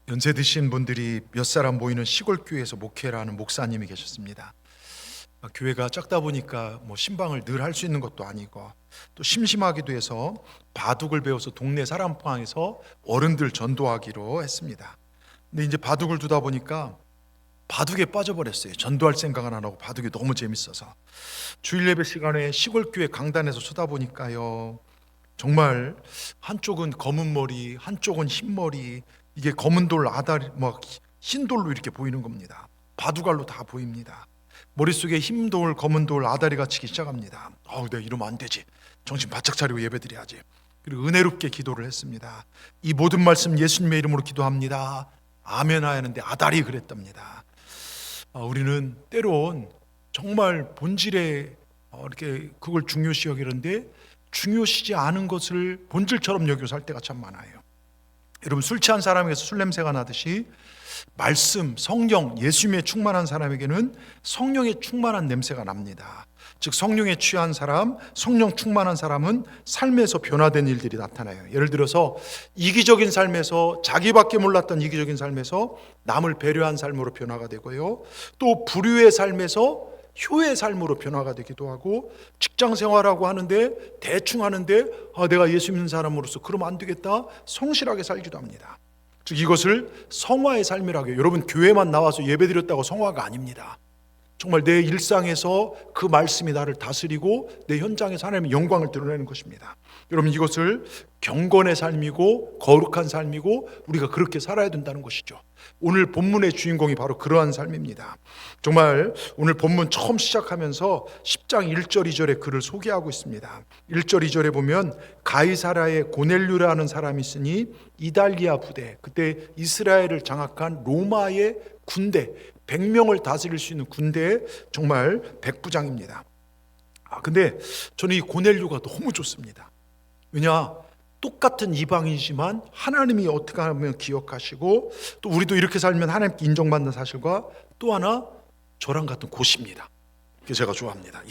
연세 드신 분들이 몇 사람 모이는 시골 교회에서 목회를 하는 목사님이 계셨습니다. 교회가 작다 보니까 신방을 늘 할 수 있는 것도 아니고 또 심심하기도 해서 바둑을 배워서 동네 사람방에서 어른들 전도하기로 했습니다. 근데 이제 바둑을 두다 보니까 바둑에 빠져버렸어요. 전도할 생각은 안 하고 바둑이 너무 재밌어서. 주일 예배 시간에 시골 교회 강단에서 쳐다보니까요, 정말 한쪽은 검은 머리, 한쪽은 흰 머리, 이게 검은 돌 아다리 흰 돌로 이렇게 보이는 겁니다. 바둑알로 다 보입니다. 머릿속에 흰 돌, 검은 돌 아다리가 치기 시작합니다. 내가 이러면 안 되지. 정신 바짝 차리고 예배드려야지. 그리고 은혜롭게 기도를 했습니다. 이 모든 말씀 예수님의 이름으로 기도합니다. 아멘 하였는데 아다리 그랬답니다. 우리는 때론 정말 본질에 이렇게 그걸 중요시 여기는데 중요시지 않은 것을 본질처럼 여기고 살 때가 참 많아요. 여러분, 술 취한 사람에게서 술 냄새가 나듯이 말씀, 성령, 예수님에 충만한 사람에게는 성령에 충만한 냄새가 납니다. 즉 성령에 취한 사람, 성령 충만한 사람은 삶에서 변화된 일들이 나타나요. 예를 들어서 이기적인 삶에서, 자기밖에 몰랐던 이기적인 삶에서 남을 배려한 삶으로 변화가 되고요, 또 불효의 삶에서 효의 삶으로 변화가 되기도 하고, 직장 생활하고 하는데 대충 하는데 내가 예수 믿는 사람으로서 그러면 안 되겠다, 성실하게 살기도 합니다. 즉 이것을 성화의 삶이라고 해요. 여러분, 교회만 나와서 예배드렸다고 성화가 아닙니다. 정말 내 일상에서 그 말씀이 나를 다스리고 내 현장에서 하나님의 영광을 드러내는 것입니다. 여러분, 이것을 경건의 삶이고 거룩한 삶이고 우리가 그렇게 살아야 된다는 것이죠. 오늘 본문의 주인공이 바로 그러한 삶입니다. 정말 오늘 본문 처음 시작하면서 10장 1절 2절에 그를 소개하고 있습니다. 1절 2절에 보면 가이사라에 고넬료라는 사람이 있으니 이달리아 부대, 그때 이스라엘을 장악한 로마의 군대, 100명을 다스릴 수 있는 군대의 정말 백부장입니다. 근데 저는 이 고넬료가 너무 좋습니다. 왜냐, 똑같은 이방인이지만 하나님이 어떻게 하면 기억하시고 또 우리도 이렇게 살면 하나님께 인정받는 사실과 또 하나 저랑 같은 고시입니다. 그래서 제가 좋아합니다.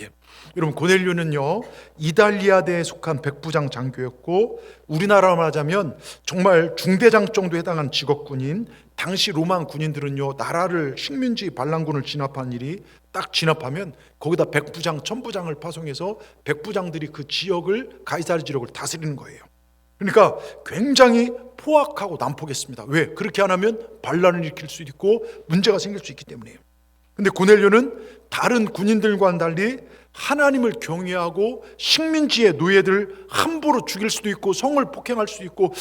여러분, 고넬료는요 이달리아대에 속한 백부장 장교였고, 우리나라로 말하자면 정말 중대장 정도에 해당하는 직업군인, 당시 로마 군인들은요 나라를 식민지 반란군을 진압한 일이 딱 진압하면 거기다 백부장, 천부장을 파송해서 백부장들이 그 지역을, 가이사르 지역을 다스리는 거예요. 그러니까 굉장히 포악하고 난폭했습니다. 왜? 그렇게 안 하면 반란을 일으킬 수 있고 문제가 생길 수 있기 때문이에요. 근데 고넬료는 다른 군인들과는 달리 하나님을 경외하고 식민지의 노예들 함부로 죽일 수도 있고 성을 폭행할 수도 있고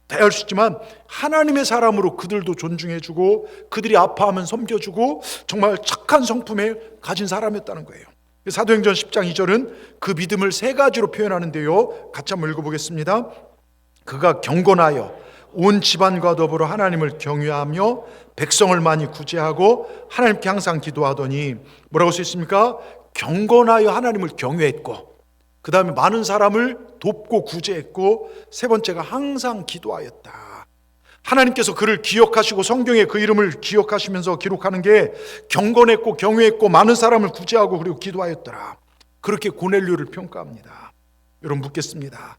대할 수 있지만 하나님의 사람으로 그들도 존중해주고 그들이 아파하면 섬겨주고 정말 착한 성품에 가진 사람이었다는 거예요. 사도행전 10장 2절은 그 믿음을 세 가지로 표현하는데요, 같이 한번 읽어보겠습니다. 그가 경건하여 온 집안과 더불어 하나님을 경외하며 백성을 많이 구제하고 하나님께 항상 기도하더니, 뭐라고 써 있습니까? 경건하여 하나님을 경외했고, 그 다음에 많은 사람을 돕고 구제했고, 세 번째가 항상 기도하였다. 하나님께서 그를 기억하시고 성경에 그 이름을 기억하시면서 기록하는 게 경건했고 경외했고 많은 사람을 구제하고 그리고 기도하였더라. 그렇게 고넬료를 평가합니다. 여러분, 묻겠습니다.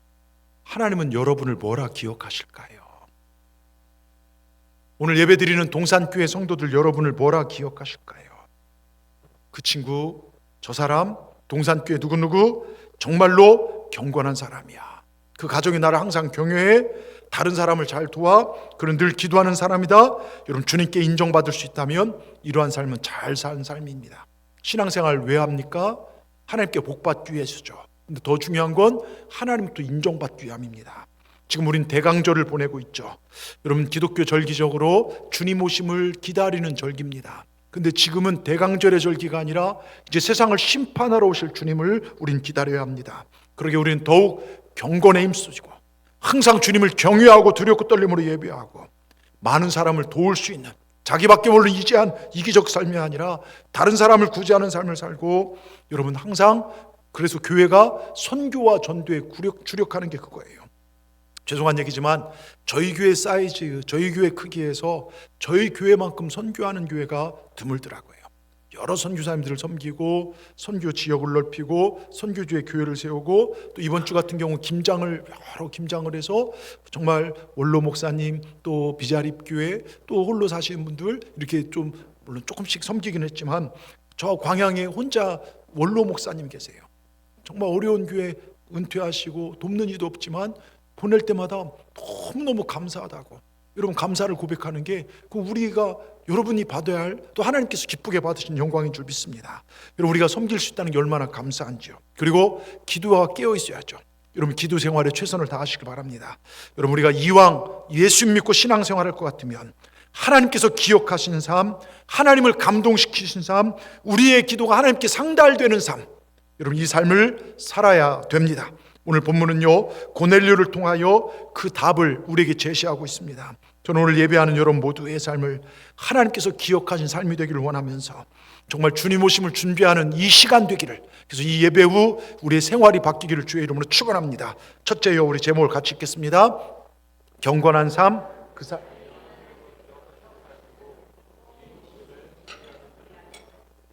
하나님은 여러분을 뭐라 기억하실까요? 오늘 예배드리는 동산교회 성도들 여러분을 뭐라 기억하실까요? 그 친구, 저 사람, 동산교회 누구누구 정말로 경건한 사람이야. 그 가정이 나를 항상 경외해, 다른 사람을 잘 도와, 그는 늘 기도하는 사람이다. 여러분, 주님께 인정받을 수 있다면 이러한 삶은 잘 사는 삶입니다. 신앙생활 왜 합니까? 하나님께 복받기 위해서죠. 근데 더 중요한 건 하나님 또 인정받기 위함입니다. 지금 우린 대강절을 보내고 있죠. 여러분, 기독교 절기적으로 주님 오심을 기다리는 절기입니다. 근데 지금은 대강절의 절기가 아니라 이제 세상을 심판하러 오실 주님을 우린 기다려야 합니다. 그러게 우리는 더욱 경건에 힘쓰고 항상 주님을 경외하고 두렵고 떨림으로 예배하고 많은 사람을 도울 수 있는, 자기밖에 모르는 이지한 이기적 삶이 아니라 다른 사람을 구제하는 삶을 살고, 여러분 항상, 그래서 교회가 선교와 전도에 주력하는 게 그거예요. 죄송한 얘기지만 저희 교회 사이즈, 저희 교회 크기에서 저희 교회만큼 선교하는 교회가 드물더라고요. 여러 선교사님들을 섬기고 선교 지역을 넓히고 선교주의 교회를 세우고, 또 이번 주 같은 경우 여러 김장을 해서 정말 원로 목사님, 또 비자립교회, 또 홀로 사시는 분들 이렇게 좀 물론 조금씩 섬기긴 했지만, 저 광양에 혼자 원로 목사님 계세요. 정말 어려운 교회 은퇴하시고 돕는 이도 없지만 보낼 때마다 너무너무 감사하다고. 여러분, 감사를 고백하는 게 우리가 여러분이 받아야 할, 또 하나님께서 기쁘게 받으신 영광인 줄 믿습니다. 여러분, 우리가 섬길 수 있다는 게 얼마나 감사한지요. 그리고 기도와 깨어 있어야죠. 여러분, 기도 생활에 최선을 다하시길 바랍니다. 여러분, 우리가 이왕 예수 믿고 신앙생활할 것 같으면 하나님께서 기억하시는 삶, 하나님을 감동시키신 삶, 우리의 기도가 하나님께 상달되는 삶, 여러분, 이 삶을 살아야 됩니다. 오늘 본문은요, 고넬료를 통하여 그 답을 우리에게 제시하고 있습니다. 저는 오늘 예배하는 여러분 모두의 삶을 하나님께서 기억하신 삶이 되기를 원하면서 정말 주님 오심을 준비하는 이 시간 되기를, 그래서 이 예배 후 우리의 생활이 바뀌기를 주의 이름으로 축원합니다. 첫째요, 우리 제목을 같이 읽겠습니다. 경건한 삶,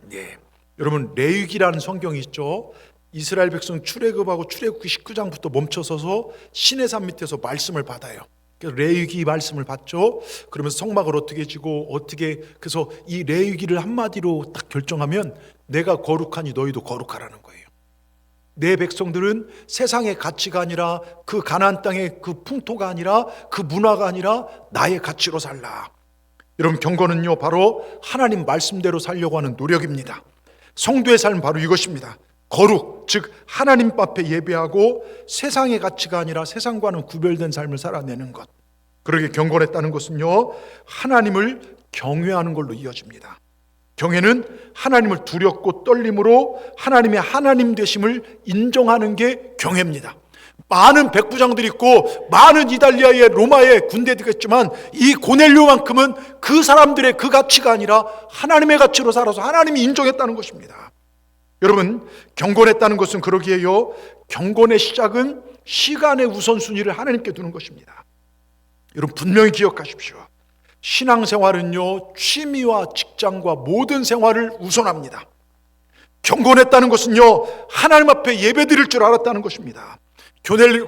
네, 여러분, 레위기라는 성경이 있죠. 이스라엘 백성 출애굽하고 출애굽기 19장부터 멈춰서서 시내산 밑에서 말씀을 받아요. 그래서 레위기 말씀을 받죠. 그러면서 성막을 어떻게 지고 그래서 이 레위기를 한마디로 딱 결정하면 내가 거룩하니 너희도 거룩하라는 거예요. 내 백성들은 세상의 가치가 아니라, 그 가나안 땅의 그 풍토가 아니라, 그 문화가 아니라 나의 가치로 살라. 여러분, 경건은요 바로 하나님 말씀대로 살려고 하는 노력입니다. 성도의 삶은 바로 이것입니다. 거룩, 즉 하나님 앞에 예배하고 세상의 가치가 아니라 세상과는 구별된 삶을 살아내는 것. 그러게 경건했다는 것은요, 하나님을 경외하는 걸로 이어집니다. 경외는 하나님을 두렵고 떨림으로 하나님의 하나님 되심을 인정하는 게 경외입니다. 많은 백부장들이 있고 많은 이탈리아의 로마의 군대들이 있지만, 이 고넬료만큼은 그 사람들의 그 가치가 아니라 하나님의 가치로 살아서 하나님이 인정했다는 것입니다. 여러분, 경건했다는 것은 그러기에요, 경건의 시작은 시간의 우선순위를 하나님께 두는 것입니다. 여러분, 분명히 기억하십시오. 신앙생활은요, 취미와 직장과 모든 생활을 우선합니다. 경건했다는 것은요, 하나님 앞에 예배드릴 줄 알았다는 것입니다.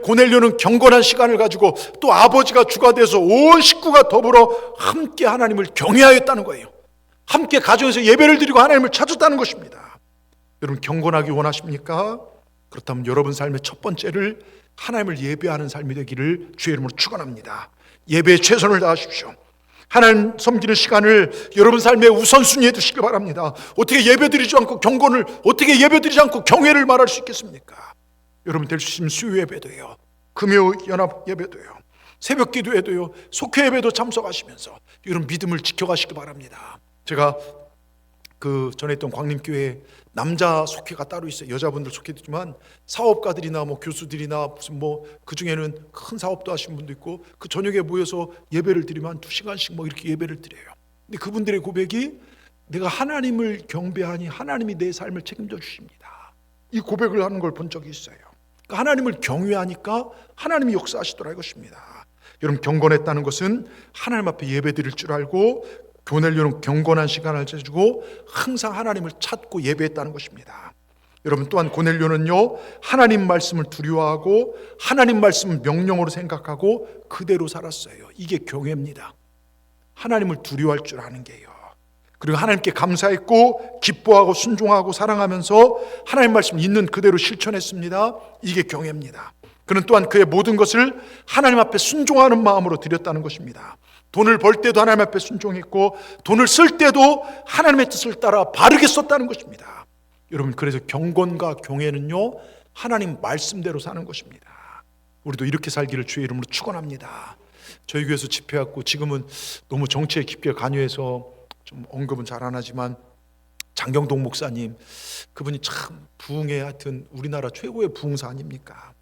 고넬료는 경건한 시간을 가지고 또 아버지가 주가 돼서 온 식구가 더불어 함께 하나님을 경외하였다는 거예요. 함께 가정에서 예배를 드리고 하나님을 찾았다는 것입니다. 여러분, 경건하기 원하십니까? 그렇다면 여러분 삶의 첫 번째를 하나님을 예배하는 삶이 되기를 주의 이름으로 축원합니다. 예배에 최선을 다하십시오. 하나님 섬기는 시간을 여러분 삶의 우선순위에 두시길 바랍니다. 어떻게 예배드리지 않고 경건을, 어떻게 예배드리지 않고 경외를 말할 수 있겠습니까? 여러분, 될 수 있으면 수요 예배도요, 금요 연합 예배도요, 새벽 기도에도요, 속회 예배도 참석하시면서 이런 믿음을 지켜가시기 바랍니다. 제가 그 전에 있던 광림교회에 남자 속회가 따로 있어요. 여자분들 속회도 있지만 사업가들이나 교수들이나 무슨 그 중에는 큰 사업도 하시는 분도 있고, 그 저녁에 모여서 예배를 드리면 한 2시간씩 이렇게 예배를 드려요. 근데 그분들의 고백이, 내가 하나님을 경배하니 하나님이 내 삶을 책임져 주십니다. 이 고백을 하는 걸 본 적이 있어요. 그러니까 하나님을 경외하니까 하나님이 역사하시더라 이것입니다. 여러분, 경건했다는 것은 하나님 앞에 예배 드릴 줄 알고 고넬료는 경건한 시간을 가지고 항상 하나님을 찾고 예배했다는 것입니다. 여러분, 또한 고넬료는요, 하나님 말씀을 두려워하고 하나님 말씀을 명령으로 생각하고 그대로 살았어요. 이게 경외입니다. 하나님을 두려워할 줄 아는 게요. 그리고 하나님께 감사했고 기뻐하고 순종하고 사랑하면서 하나님 말씀 있는 그대로 실천했습니다. 이게 경외입니다. 그는 또한 그의 모든 것을 하나님 앞에 순종하는 마음으로 드렸다는 것입니다. 돈을 벌 때도 하나님 앞에 순종했고, 돈을 쓸 때도 하나님의 뜻을 따라 바르게 썼다는 것입니다. 여러분, 그래서 경건과 경외는요, 하나님 말씀대로 사는 것입니다. 우리도 이렇게 살기를 주의 이름으로 축원합니다. 저희 교회에서 집회했고, 지금은 너무 정치에 깊게 관여해서 좀 언급은 잘 안 하지만, 장경동 목사님, 그분이 참 부흥의, 하여튼 우리나라 최고의 부흥사 아닙니까?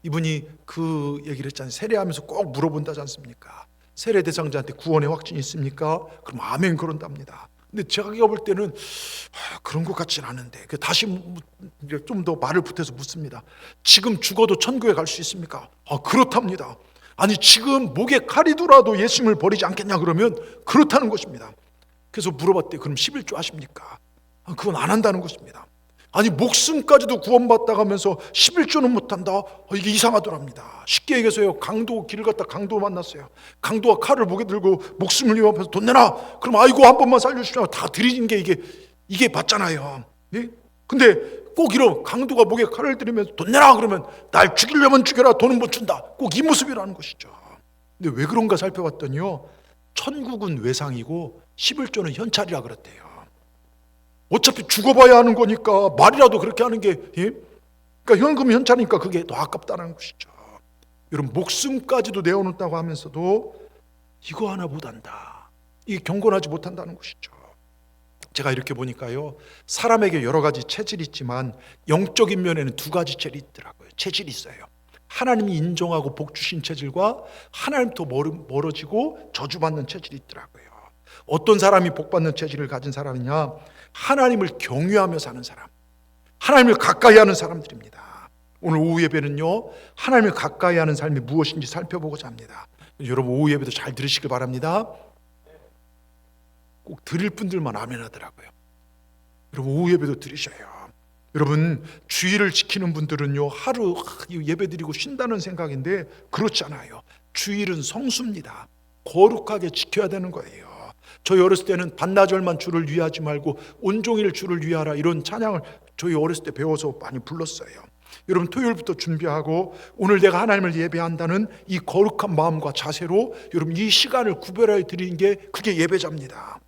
이분이 그 얘기를 했잖아요. 세례하면서 꼭 물어본다지 않습니까? 세례 대상자한테 구원의 확신이 있습니까? 그럼 아멘 그런답니다. 근데 제가 볼 때는 그런 것 같진 않은데, 다시 좀 더 말을 보태서 묻습니다. 지금 죽어도 천국에 갈 수 있습니까? 그렇답니다. 아니, 지금 목에 칼이 들어도 예수님을 버리지 않겠냐 그러면 그렇다는 것입니다. 그래서 물어봤대요. 그럼 11조 하십니까? 그건 안 한다는 것입니다. 아니 목숨까지도 구원받다 가면서 11조는 못한다? 이게 이상하더랍니다. 쉽게 얘기해서요, 길 갔다 강도 만났어요. 강도가 칼을 목에 들고 목숨을 위협해서 돈 내놔. 그럼 아이고 한 번만 살려주시면 다 드리는 게 이게 맞잖아요. 네? 근데 꼭 이런 강도가 목에 칼을 들이면서 돈 내놔 그러면 날 죽이려면 죽여라, 돈은 못 준다. 꼭 이 모습이라는 것이죠. 근데 왜 그런가 살펴봤더니요, 천국은 외상이고 11조는 현찰이라 그랬대요. 어차피 죽어봐야 하는 거니까 말이라도 그렇게 하는 게, 그러니까 현금 현찰이니까 그게 더 아깝다는 것이죠. 여러분 목숨까지도 내어놓는다고 하면서도 이거 하나 못한다, 이게 경건하지 못한다는 것이죠. 제가 이렇게 보니까요, 사람에게 여러 가지 체질이 있지만 영적인 면에는 두 가지 체질이 있더라고요. 체질이 있어요. 하나님이 인정하고 복 주신 체질과 하나님부터 멀어지고 저주받는 체질이 있더라고요. 어떤 사람이 복 받는 체질을 가진 사람이냐? 하나님을 경외하며 사는 사람, 하나님을 가까이 하는 사람들입니다. 오늘 오후 예배는요, 하나님을 가까이 하는 삶이 무엇인지 살펴보고자 합니다. 여러분 오후 예배도 잘 들으시길 바랍니다. 꼭 들을 분들만 아멘 하더라고요. 여러분 오후 예배도 들으셔요. 여러분 주일을 지키는 분들은요, 하루 예배 드리고 쉰다는 생각인데 그렇지 않아요. 주일은 성수입니다. 거룩하게 지켜야 되는 거예요. 저희 어렸을 때는 반나절만 주를 위하지 말고 온종일 주를 위하라, 이런 찬양을 저희 어렸을 때 배워서 많이 불렀어요. 여러분 토요일부터 준비하고 오늘 내가 하나님을 예배한다는 이 거룩한 마음과 자세로 여러분 이 시간을 구별하여 드리는 게 그게 예배자입니다.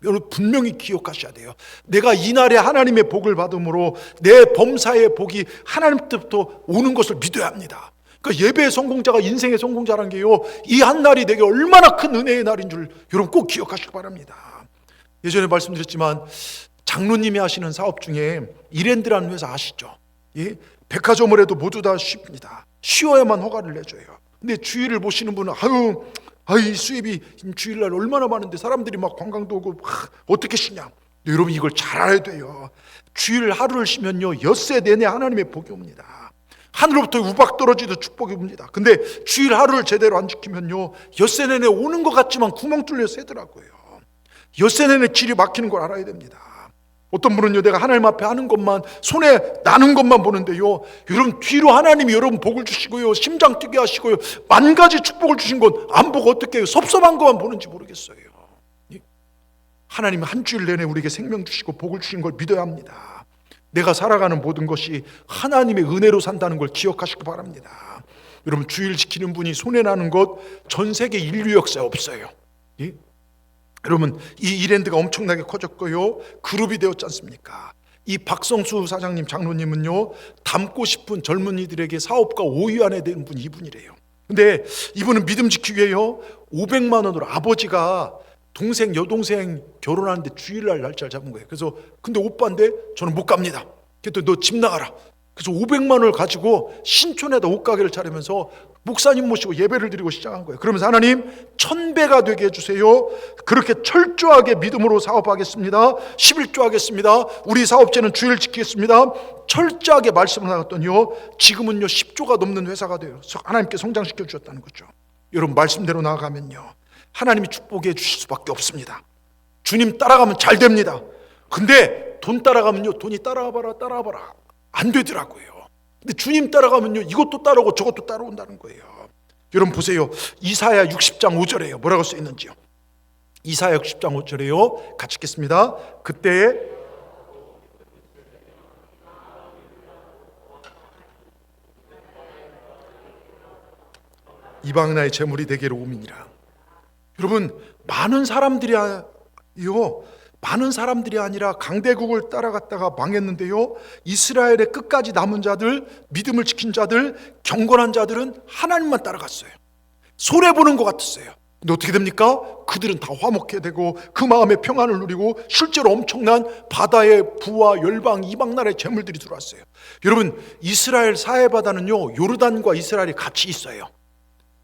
여러분 분명히 기억하셔야 돼요. 내가 이날에 하나님의 복을 받음으로 내 범사의 복이 하나님부터 오는 것을 믿어야 합니다. 그러니까 예배의 성공자가 인생의 성공자라는 게요, 이 한 날이 내게 얼마나 큰 은혜의 날인 줄 여러분 꼭 기억하시기 바랍니다. 예전에 말씀드렸지만 장로님이 하시는 사업 중에 이랜드라는 회사 아시죠? 예? 백화점을 해도 모두 다 쉽니다. 쉬어야만 허가를 내줘요. 근데 주일을 보시는 분은 이 수입이 주일날 얼마나 많은데 사람들이 막 관광도 오고 어떻게 쉬냐. 여러분 이걸 잘 알아야 돼요. 주일 하루를 쉬면요, 엿새 내내 하나님의 복이 옵니다. 하늘로부터 우박 떨어지듯 축복이 옵니다. 근데 주일 하루를 제대로 안 지키면요, 엿새 내내 오는 것 같지만 구멍 뚫려 새더라고요. 엿새 내내 길이 막히는 걸 알아야 됩니다. 어떤 분은요, 내가 하나님 앞에 하는 것만, 손에 나는 것만 보는데요, 여러분 뒤로 하나님이 여러분 복을 주시고요, 심장 뛰게 하시고요, 만 가지 축복을 주신 건 안 보고 어떻게 해요? 섭섭한 것만 보는지 모르겠어요. 하나님이 한 주일 내내 우리에게 생명 주시고 복을 주신 걸 믿어야 합니다. 내가 살아가는 모든 것이 하나님의 은혜로 산다는 걸 기억하시기 바랍니다. 여러분 주일 지키는 분이 손해 나는 것 전 세계 인류 역사에 없어요. 예? 여러분 이 이랜드가 엄청나게 커졌고요, 그룹이 되었지 않습니까? 이 박성수 사장님, 장로님은요, 닮고 싶은 젊은이들에게 사업가 5위 안에 드는 분이 이분이래요. 근데 이분은 믿음 지키기 위해요, 500만 원으로 아버지가 동생 여동생 결혼하는데 주일날 날짜를 잡은 거예요. 그래서 근데 오빠인데 저는 못 갑니다. 그랬더니 너 집 나가라. 그래서 500만 원을 가지고 신촌에다 옷가게를 차리면서 목사님 모시고 예배를 드리고 시작한 거예요. 그러면서 하나님 1000배가 되게 해주세요. 그렇게 철저하게 믿음으로 사업하겠습니다. 11조 하겠습니다. 우리 사업체는 주일 지키겠습니다. 철저하게 말씀을 나갔더니요, 지금은요 10조가 넘는 회사가 돼요. 하나님께 성장시켜 주셨다는 거죠. 여러분 말씀대로 나아가면요, 하나님이 축복해 주실 수밖에 없습니다. 주님 따라가면 잘 됩니다. 근데 돈 따라가면요, 돈이 따라와봐라 안 되더라고요. 근데 주님 따라가면요, 이것도 따라오고 저것도 따라온다는 거예요. 여러분 보세요, 이사야 60장 5절에요 뭐라고 써 있는지요. 이사야 60장 5절에요 같이 읽겠습니다. 그때 이방 나라의 재물이 내게로 오미니라. 여러분 많은 사람들이 아니라 강대국을 따라갔다가 망했는데요, 이스라엘의 끝까지 남은 자들, 믿음을 지킨 자들, 경건한 자들은 하나님만 따라갔어요. 손해보는 것 같았어요. 근데 어떻게 됩니까? 그들은 다 화목해 되고 그 마음에 평안을 누리고 실제로 엄청난 바다의 부와 열방, 이방 나라의 재물들이 들어왔어요. 여러분 이스라엘 사해바다는요, 요르단과 이스라엘이 같이 있어요.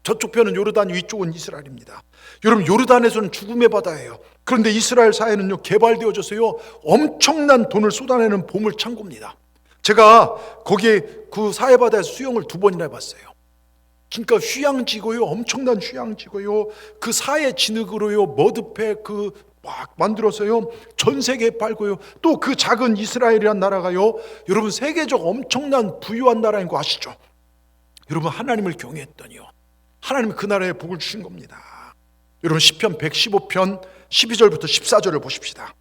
저쪽 편은 요르단, 위쪽은 이스라엘입니다. 여러분 요르단에서는 죽음의 바다예요. 그런데 이스라엘 사회는요 개발되어져서요 엄청난 돈을 쏟아내는 보물 창고입니다. 제가 거기에 그 사해바다에서 수영을 2번이나 해봤어요. 그러니까 휴양지고요, 엄청난 휴양지고요, 그 사해 진흙으로요 머드팩 그 막 만들어서요 전 세계에 팔고요. 또 그 작은 이스라엘이란 나라가요 여러분 세계적 엄청난 부유한 나라인 거 아시죠? 여러분 하나님을 경외했더니요 하나님이 그 나라에 복을 주신 겁니다. 여러분 시편 115편 12절부터 14절을 보십시다.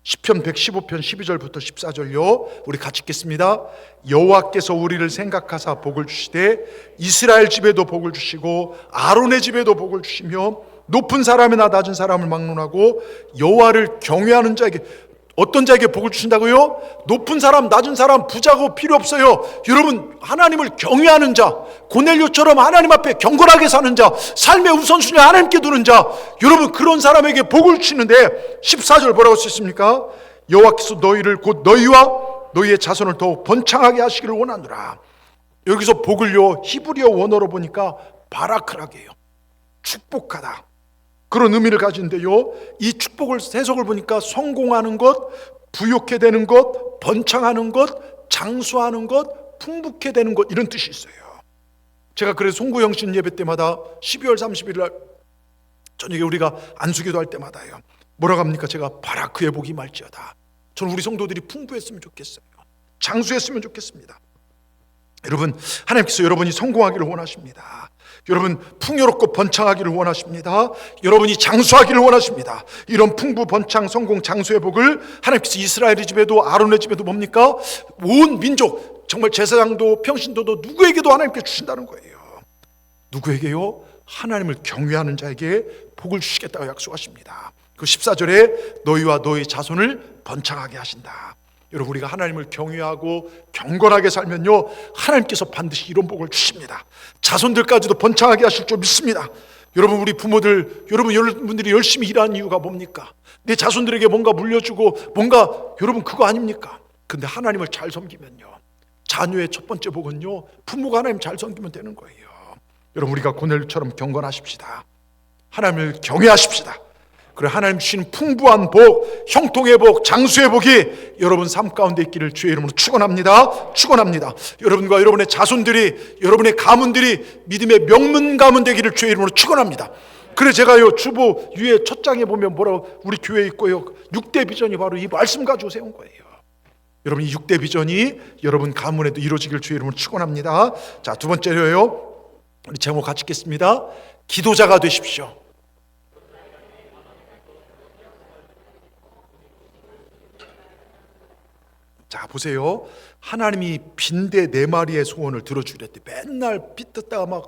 시편 115편 12절부터 14절요 우리 같이 읽겠습니다. 여호와께서 우리를 생각하사 복을 주시되 이스라엘 집에도 복을 주시고 아론의 집에도 복을 주시며 높은 사람이나 낮은 사람을 막론하고 여호와를 경외하는 자에게 어떤 자에게 복을 주신다고요? 높은 사람, 낮은 사람, 부자고 필요 없어요. 여러분 하나님을 경외하는 자, 고넬료처럼 하나님 앞에 경건하게 사는 자, 삶의 우선순위 하나님께 두는 자, 여러분 그런 사람에게 복을 주시는데 14절 뭐라고 쓰셨습니까? 여호와께서 너희를 곧 너희와 너희의 자손을 더욱 번창하게 하시기를 원하노라. 여기서 복을요 히브리어 원어로 보니까 바라크라고 해요. 축복하다, 그런 의미를 가지는데요 이 축복을 해석을 보니까 성공하는 것, 부욕해 되는 것, 번창하는 것, 장수하는 것, 풍부해 되는 것, 이런 뜻이 있어요. 제가 그래서 송구영신 예배 때마다 12월 31일 날 저녁에 우리가 안수기도 할 때마다요 뭐라고 합니까? 제가 바라크의 복이 말지어다. 저는 우리 성도들이 풍부했으면 좋겠어요. 장수했으면 좋겠습니다. 여러분 하나님께서 여러분이 성공하기를 원하십니다. 여러분 풍요롭고 번창하기를 원하십니다. 여러분이 장수하기를 원하십니다. 이런 풍부 번창 성공 장수의 복을 하나님께서 이스라엘의 집에도 아론의 집에도 뭡니까? 온 민족 정말 제사장도 평신도도 누구에게도 하나님께 주신다는 거예요. 누구에게요? 하나님을 경외하는 자에게 복을 주시겠다고 약속하십니다. 그 14절에 너희와 너희 자손을 번창하게 하신다. 여러분 우리가 하나님을 경외하고 경건하게 살면요 하나님께서 반드시 이런 복을 주십니다. 자손들까지도 번창하게 하실 줄 믿습니다. 여러분 우리 부모들 여러분들이 열심히 일하는 이유가 뭡니까? 내 자손들에게 뭔가 물려주고 뭔가 여러분 그거 아닙니까? 근데 하나님을 잘 섬기면요 자녀의 첫 번째 복은요 부모가 하나님 잘 섬기면 되는 거예요. 여러분 우리가 고넬처럼 경건하십시다. 하나님을 경외하십시다. 그래 하나님 주시는 풍부한 복, 형통의 복, 장수의 복이 여러분 삶 가운데 있기를 주의 이름으로 축원합니다. 축원합니다. 여러분과 여러분의 자손들이, 여러분의 가문들이 믿음의 명문 가문 되기를 주의 이름으로 축원합니다. 그래 제가요 주보 위에 첫 장에 보면 뭐라고 우리 교회에 있고요 6대 비전이 바로 이 말씀 가지고 세운 거예요. 여러분 이 6대 비전이 여러분 가문에도 이루어지기를 주의 이름으로 축원합니다. 자, 두 번째로요 우리 제목 같이 읽겠습니다. 기도자가 되십시오. 자 보세요. 하나님이 빈대 4마리의 소원을 들어주랬대. 맨날 피 뜯다가 막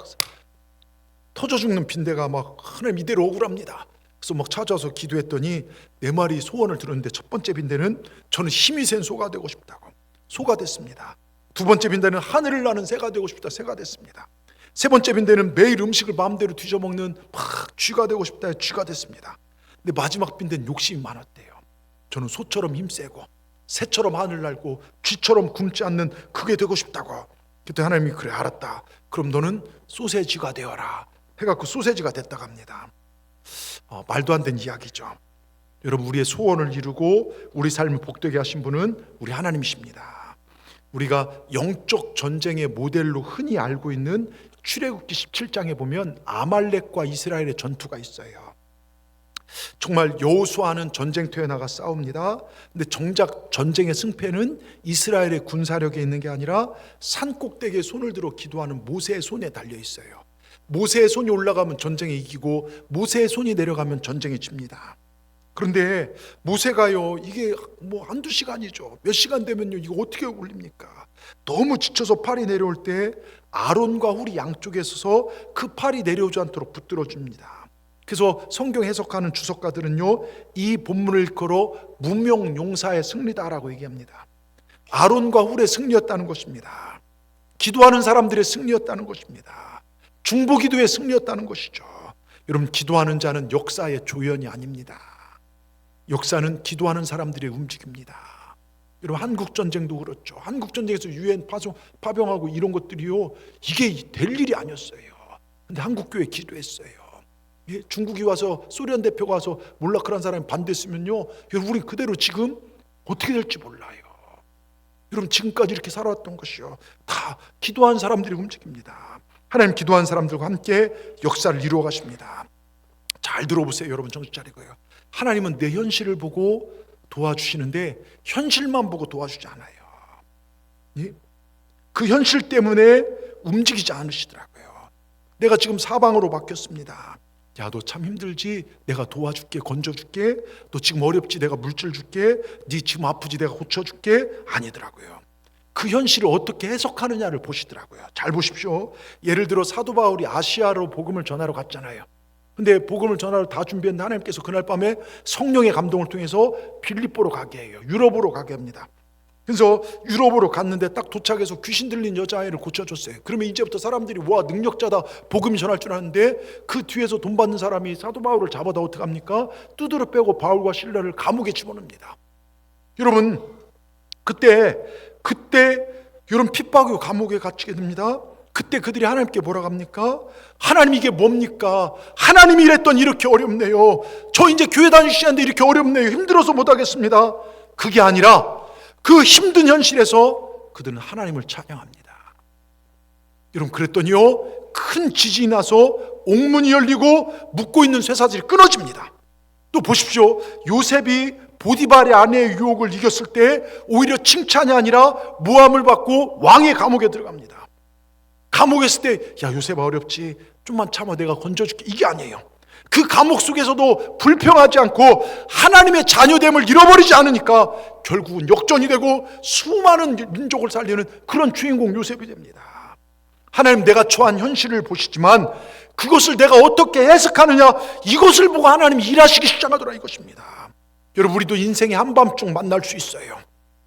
터져 죽는 빈대가 막 하나님 이대로 억울합니다. 그래서 막 찾아서 기도했더니 4마리 소원을 들었는데 첫 번째 빈대는 저는 힘이 센 소가 되고 싶다고 소가 됐습니다. 두 번째 빈대는 하늘을 나는 새가 되고 싶다 새가 됐습니다. 세 번째 빈대는 매일 음식을 마음대로 뒤져먹는 막 쥐가 되고 싶다 쥐가 됐습니다. 근데 마지막 빈대는 욕심이 많았대요. 저는 소처럼 힘세고 새처럼 하늘 날고 쥐처럼 굶지 않는 그게 되고 싶다고. 그때 하나님이 그래 알았다. 그럼 너는 소세지가 되어라 해갖고 소세지가 됐다고 합니다. 말도 안 되는 이야기죠. 여러분 우리의 소원을 이루고 우리 삶을 복되게 하신 분은 우리 하나님이십니다. 우리가 영적 전쟁의 모델로 흔히 알고 있는 출애굽기 17장에 보면 아말렉과 이스라엘의 전투가 있어요. 정말 여호수아는 전쟁터에 나가 싸웁니다. 근데 정작 전쟁의 승패는 이스라엘의 군사력에 있는 게 아니라 산 꼭대기에 손을 들어 기도하는 모세의 손에 달려 있어요. 모세의 손이 올라가면 전쟁에 이기고 모세의 손이 내려가면 전쟁에 집니다. 그런데 모세가요 이게 뭐 한두 시간이죠. 몇 시간 되면요 이거 어떻게 올립니까? 너무 지쳐서 팔이 내려올 때 아론과 훌이 양쪽에 서서 그 팔이 내려오지 않도록 붙들어 줍니다. 그래서 성경 해석하는 주석가들은요 이 본문을 일컬어 무명용사의 승리다라고 얘기합니다. 아론과 훌의 승리였다는 것입니다. 기도하는 사람들의 승리였다는 것입니다. 중보기도의 승리였다는 것이죠. 여러분 기도하는 자는 역사의 조연이 아닙니다. 역사는 기도하는 사람들의 움직입니다. 여러분 한국전쟁도 그렇죠. 한국전쟁에서 유엔 파병하고 이런 것들이요 이게 될 일이 아니었어요. 근데 한국교회 기도했어요. 중국이 와서 소련 대표가 와서 몰락한 사람이 반대했으면요 여러분 우리 그대로 지금 어떻게 될지 몰라요. 여러분 지금까지 이렇게 살아왔던 것이요 다 기도한 사람들이 움직입니다. 하나님 기도한 사람들과 함께 역사를 이루어 가십니다. 잘 들어보세요. 여러분 정신 차리고요. 하나님은 내 현실을 보고 도와주시는데 현실만 보고 도와주지 않아요. 예? 그 현실 때문에 움직이지 않으시더라고요. 내가 지금 사방으로 바뀌었습니다. 야, 너 참 힘들지? 내가 도와줄게, 건져줄게. 너 지금 어렵지? 내가 물질 줄게. 네 지금 아프지? 내가 고쳐줄게. 아니더라고요. 그 현실을 어떻게 해석하느냐를 보시더라고요. 잘 보십시오. 예를 들어 사도 바울이 아시아로 복음을 전하러 갔잖아요. 근데 복음을 전하러 다 준비했는데 하나님께서 그날 밤에 성령의 감동을 통해서 빌립보로 가게 해요. 유럽으로 가게 합니다. 그래서 유럽으로 갔는데 딱 도착해서 귀신 들린 여자아이를 고쳐줬어요. 그러면 이제부터 사람들이 와, 능력자다, 복음 전할 줄 아는데 그 뒤에서 돈 받는 사람이 사도 바울을 잡아다 어떡합니까? 두드려 빼고 바울과 실라를 감옥에 집어넣습니다. 여러분, 그때 여러분 핍박이고 감옥에 갇히게 됩니다. 그때 그들이 하나님께 뭐라고 합니까? 하나님, 이게 뭡니까? 하나님이 이랬더니 이렇게 어렵네요. 저 이제 교회 다니시는데 이렇게 어렵네요. 힘들어서 못하겠습니다. 그게 아니라 그 힘든 현실에서 그들은 하나님을 찬양합니다. 여러분, 그랬더니요, 큰 지진이 나서 옥문이 열리고 묶고 있는 쇠사슬이 끊어집니다. 또 보십시오. 요셉이 보디발의 아내의 유혹을 이겼을 때 오히려 칭찬이 아니라 모함을 받고 왕의 감옥에 들어갑니다. 감옥에 있을 때, 야, 요셉아, 어렵지? 좀만 참아, 내가 건져줄게. 이게 아니에요. 그 감옥 속에서도 불평하지 않고 하나님의 자녀됨을 잃어버리지 않으니까 결국은 역전이 되고 수많은 민족을 살리는 그런 주인공 요셉이 됩니다. 하나님, 내가 처한 현실을 보시지만 그것을 내가 어떻게 해석하느냐, 이것을 보고 하나님이 일하시기 시작하더라, 이것입니다. 여러분, 우리도 인생의 한밤중 만날 수 있어요.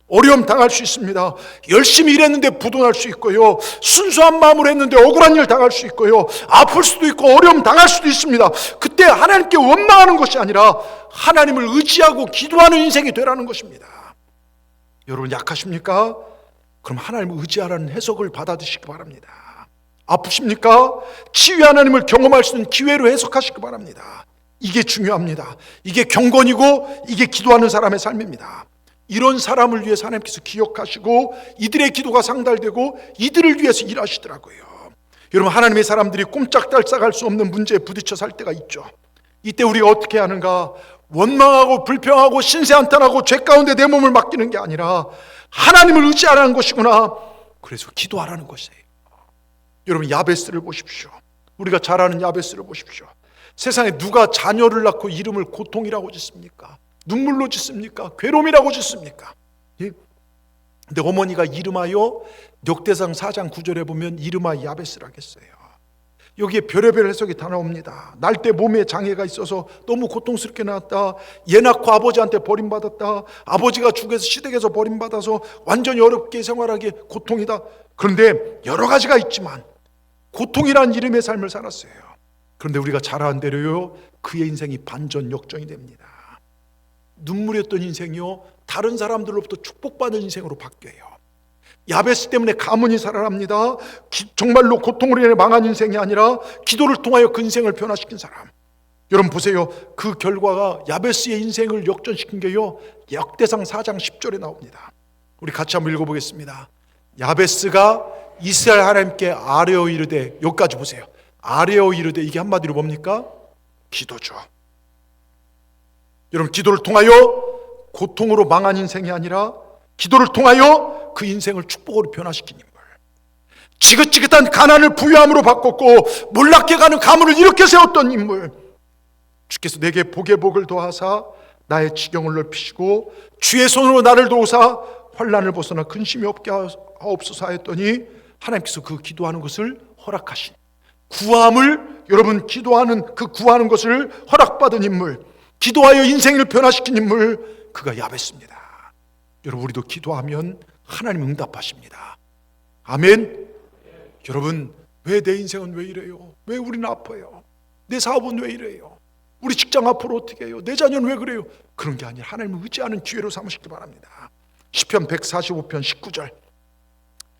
어려움 당할 수 있습니다. 열심히 일했는데 부도날 수 있고요, 순수한 마음으로 했는데 억울한 일 당할 수 있고요, 아플 수도 있고 어려움 당할 수도 있습니다. 그때 하나님께 원망하는 것이 아니라 하나님을 의지하고 기도하는 인생이 되라는 것입니다. 여러분, 약하십니까? 그럼 하나님을 의지하라는 해석을 받아들이시기 바랍니다. 아프십니까? 치유 하나님을 경험할 수 있는 기회로 해석하시기 바랍니다. 이게 중요합니다. 이게 경건이고 이게 기도하는 사람의 삶입니다. 이런 사람을 위해서 하나님께서 기억하시고 이들의 기도가 상달되고 이들을 위해서 일하시더라고요. 여러분, 하나님의 사람들이 꼼짝달싹할 수 없는 문제에 부딪혀 살 때가 있죠. 이때 우리가 어떻게 하는가? 원망하고 불평하고 신세한탄하고 죄 가운데 내 몸을 맡기는 게 아니라 하나님을 의지하라는 것이구나. 그래서 기도하라는 것이에요. 여러분, 야베스를 보십시오. 우리가 잘 아는 야베스를 보십시오. 세상에 누가 자녀를 낳고 이름을 고통이라고 짓습니까? 눈물로 짓습니까? 괴로움이라고 짓습니까? 예? 근데 어머니가 이름하여 역대상 4장 9절에 보면 이름하여 야베스라고 했어요. 여기에 별의별 해석이 다 나옵니다. 날 때 몸에 장애가 있어서 너무 고통스럽게 낳았다. 얘 낳고 아버지한테 버림받았다. 아버지가 죽어서 시댁에서 버림받아서 완전히 어렵게 생활하기에 고통이다. 그런데 여러 가지가 있지만 고통이라는 이름의 삶을 살았어요. 그런데 우리가 잘 아는 대로요, 그의 인생이 반전 역전이 됩니다. 눈물이었던 인생이요, 다른 사람들로부터 축복받는 인생으로 바뀌어요. 야베스 때문에 가문이 살아납니다. 정말로 고통으로 인해 망한 인생이 아니라 기도를 통하여 그 인생을 변화시킨 사람. 여러분 보세요. 그 결과가 야베스의 인생을 역전시킨 게요, 역대상 4장 10절에 나옵니다. 우리 같이 한번 읽어보겠습니다. 야베스가 이스라엘 하나님께 아뢰어 이르되, 여기까지 보세요. 아뢰어 이르되, 이게 한마디로 뭡니까? 기도죠. 여러분, 기도를 통하여 고통으로 망한 인생이 아니라 기도를 통하여 그 인생을 축복으로 변화시킨 인물. 지긋지긋한 가난을 부유함으로 바꿨고 몰락해 가는 가문을 일으켜 세웠던 인물. 주께서 내게 복에 복을 더하사 나의 지경을 넓히시고 주의 손으로 나를 도우사 환난을 벗어나 근심이 없게 하옵소서 하였더니 하나님께서 그 기도하는 것을 허락하신, 구함을, 여러분 기도하는 그 구하는 것을 허락받은 인물, 기도하여 인생을 변화시킨 인물, 그가 야베스입니다. 여러분, 우리도 기도하면 하나님 응답하십니다. 아멘. 여러분, 왜 내 인생은 왜 이래요? 왜 우리는 아파요? 내 사업은 왜 이래요? 우리 직장 앞으로 어떻게 해요? 내 자녀는 왜 그래요? 그런 게 아니라 하나님을 의지하는 기회로 삼으시기 바랍니다. 시편 145편 19절,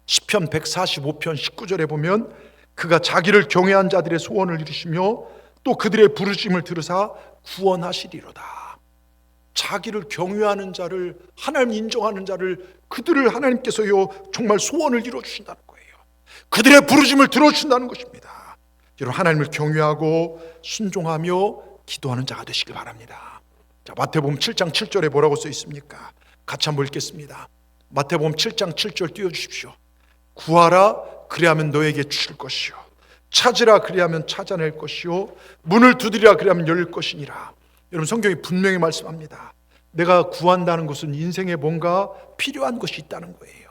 시편 145편 19절에 보면 그가 자기를 경외한 자들의 소원을 이루시며 또 그들의 부르심을 들으사 구원하시리로다. 자기를 경외하는 자를, 하나님 인정하는 자를, 그들을 하나님께서요 정말 소원을 이루어주신다는 거예요. 그들의 부르심을 들어주신다는 것입니다. 여러분, 하나님을 경외하고 순종하며 기도하는 자가 되시길 바랍니다. 자, 마태복음 7장 7절에 뭐라고 써 있습니까? 같이 한번 읽겠습니다. 마태복음 7장 7절 띄워주십시오. 구하라 그리하면 너에게 주실 것이요 찾으라 그리하면 찾아낼 것이요 문을 두드리라 그리하면 열릴 것이니라. 여러분, 성경이 분명히 말씀합니다. 내가 구한다는 것은 인생에 뭔가 필요한 것이 있다는 거예요.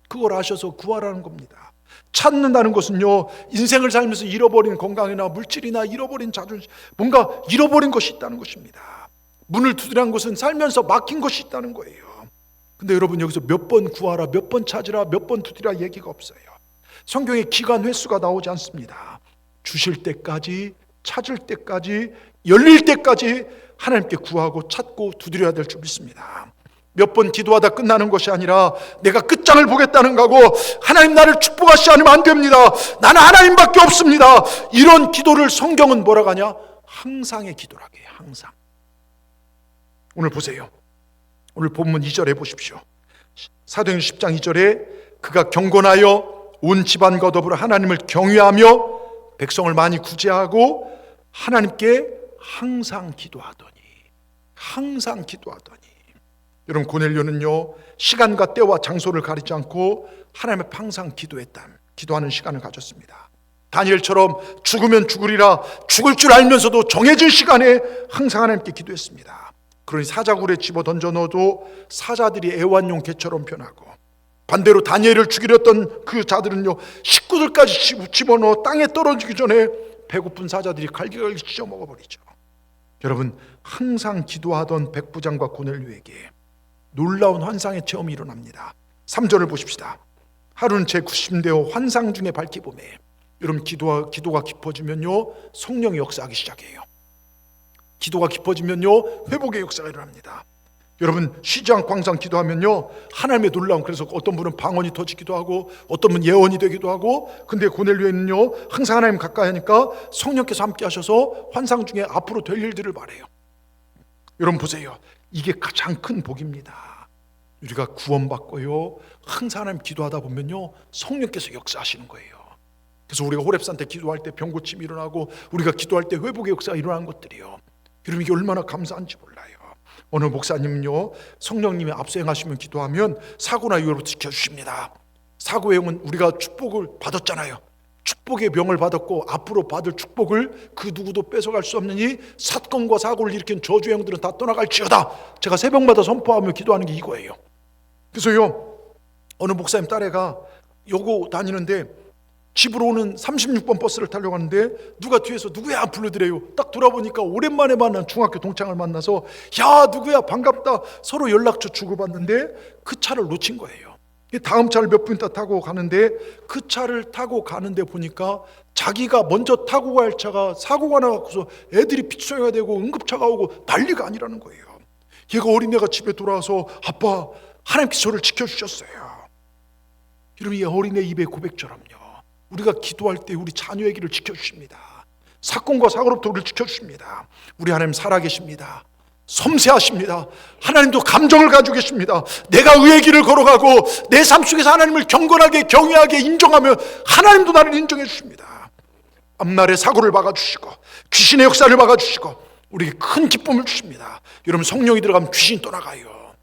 그걸 아셔서 구하라는 겁니다. 찾는다는 것은요, 인생을 살면서 잃어버린 건강이나 물질이나 잃어버린 자존심, 뭔가 잃어버린 것이 있다는 것입니다. 문을 두드리는 것은 살면서 막힌 것이 있다는 거예요. 근데 여러분, 여기서 몇 번 구하라, 몇 번 찾으라, 몇 번 두드리라 얘기가 없어요. 성경에 기간 횟수가 나오지 않습니다. 주실 때까지, 찾을 때까지, 열릴 때까지 하나님께 구하고 찾고 두드려야 될 줄 믿습니다. 몇 번 기도하다 끝나는 것이 아니라 내가 끝장을 보겠다는 거고, 하나님 나를 축복하시지 않으면 안 됩니다, 나는 하나님밖에 없습니다, 이런 기도를 성경은 뭐라고 하냐? 항상의 기도라고 해요. 항상. 오늘 보세요. 오늘 본문 2절에 보십시오. 사도행전 10장 2절에 그가 경건하여 온 집안과 더불어 하나님을 경외하며 백성을 많이 구제하고 하나님께 항상 기도하더니. 여러분, 고넬료는요, 시간과 때와 장소를 가리지 않고 하나님 앞에 항상 기도하는 시간을 가졌습니다. 다니엘처럼 죽으면 죽으리라, 죽을 줄 알면서도 정해진 시간에 항상 하나님께 기도했습니다. 그러니 사자굴에 집어 던져 넣어도 사자들이 애완용 개처럼 변하고, 반대로 다니엘을 죽이려 했던 그 자들은요, 식구들까지 집어넣어 땅에 떨어지기 전에 배고픈 사자들이 갈기갈기 찢어 먹어버리죠. 여러분, 항상 기도하던 백부장과 고넬료에게 놀라운 환상의 체험이 일어납니다. 3절을 보십시다. 하루는 제90대여 환상 중에 밝히 보매. 여러분, 기도가 깊어지면요, 성령이 역사하기 시작해요. 기도가 깊어지면요, 회복의 역사가 일어납니다. 여러분, 쉬지 않고 항상 기도하면요, 하나님의 놀라운, 그래서 어떤 분은 방언이 터지기도 하고 어떤 분은 예언이 되기도 하고, 근데 고넬료는요, 항상 하나님 가까이 하니까 성령께서 함께 하셔서 환상 중에 앞으로 될 일들을 말해요. 여러분 보세요, 이게 가장 큰 복입니다. 우리가 구원받고요, 항상 하나님 기도하다 보면요, 성령께서 역사하시는 거예요. 그래서 우리가 호렙산 때 기도할 때 병고침이 일어나고, 우리가 기도할 때 회복의 역사가 일어나는 것들이요, 여러분, 이게 얼마나 감사한지 몰라요. 어느 목사님은요, 성령님이 앞서행하시면 기도하면 사고나 이후로부터 지켜주십니다. 사고의 영은 우리가 축복을 받았잖아요. 축복의 명을 받았고 앞으로 받을 축복을 그 누구도 뺏어갈 수 없느니 사건과 사고를 일으킨 저주의 영들은 다 떠나갈지어다. 제가 새벽마다 선포하며 기도하는 게 이거예요. 그래서요, 어느 목사님 딸애가 여고 다니는데 집으로 오는 36번 버스를 타려고 하는데 누가 뒤에서 누구야 불러드려요. 딱 돌아보니까 오랜만에 만난 중학교 동창을 만나서, 야 누구야 반갑다, 서로 연락처 주고받는데 그 차를 놓친 거예요. 다음 차를 몇 분 있다 타고 가는데, 그 차를 타고 가는데 보니까 자기가 먼저 타고 갈 차가 사고가 나서 애들이 피처해야 되고 응급차가 오고 난리가 아니라는 거예요. 얘가 어린애가 집에 돌아와서 아빠 하나님께서 저를 지켜주셨어요. 여러분, 이 어린애 입의 고백처럼요, 우리가 기도할 때 우리 자녀의 길을 지켜주십니다. 사건과 사고로부터 우리를 지켜주십니다. 우리 하나님 살아계십니다. 섬세하십니다. 하나님도 감정을 가지고 계십니다. 내가 의의 길을 걸어가고 내 삶 속에서 하나님을 경건하게 경외하게 인정하면 하나님도 나를 인정해 주십니다. 앞날에 사고를 막아주시고 귀신의 역사를 막아주시고 우리에게 큰 기쁨을 주십니다. 여러분, 성령이 들어가면 귀신이 떠나가요.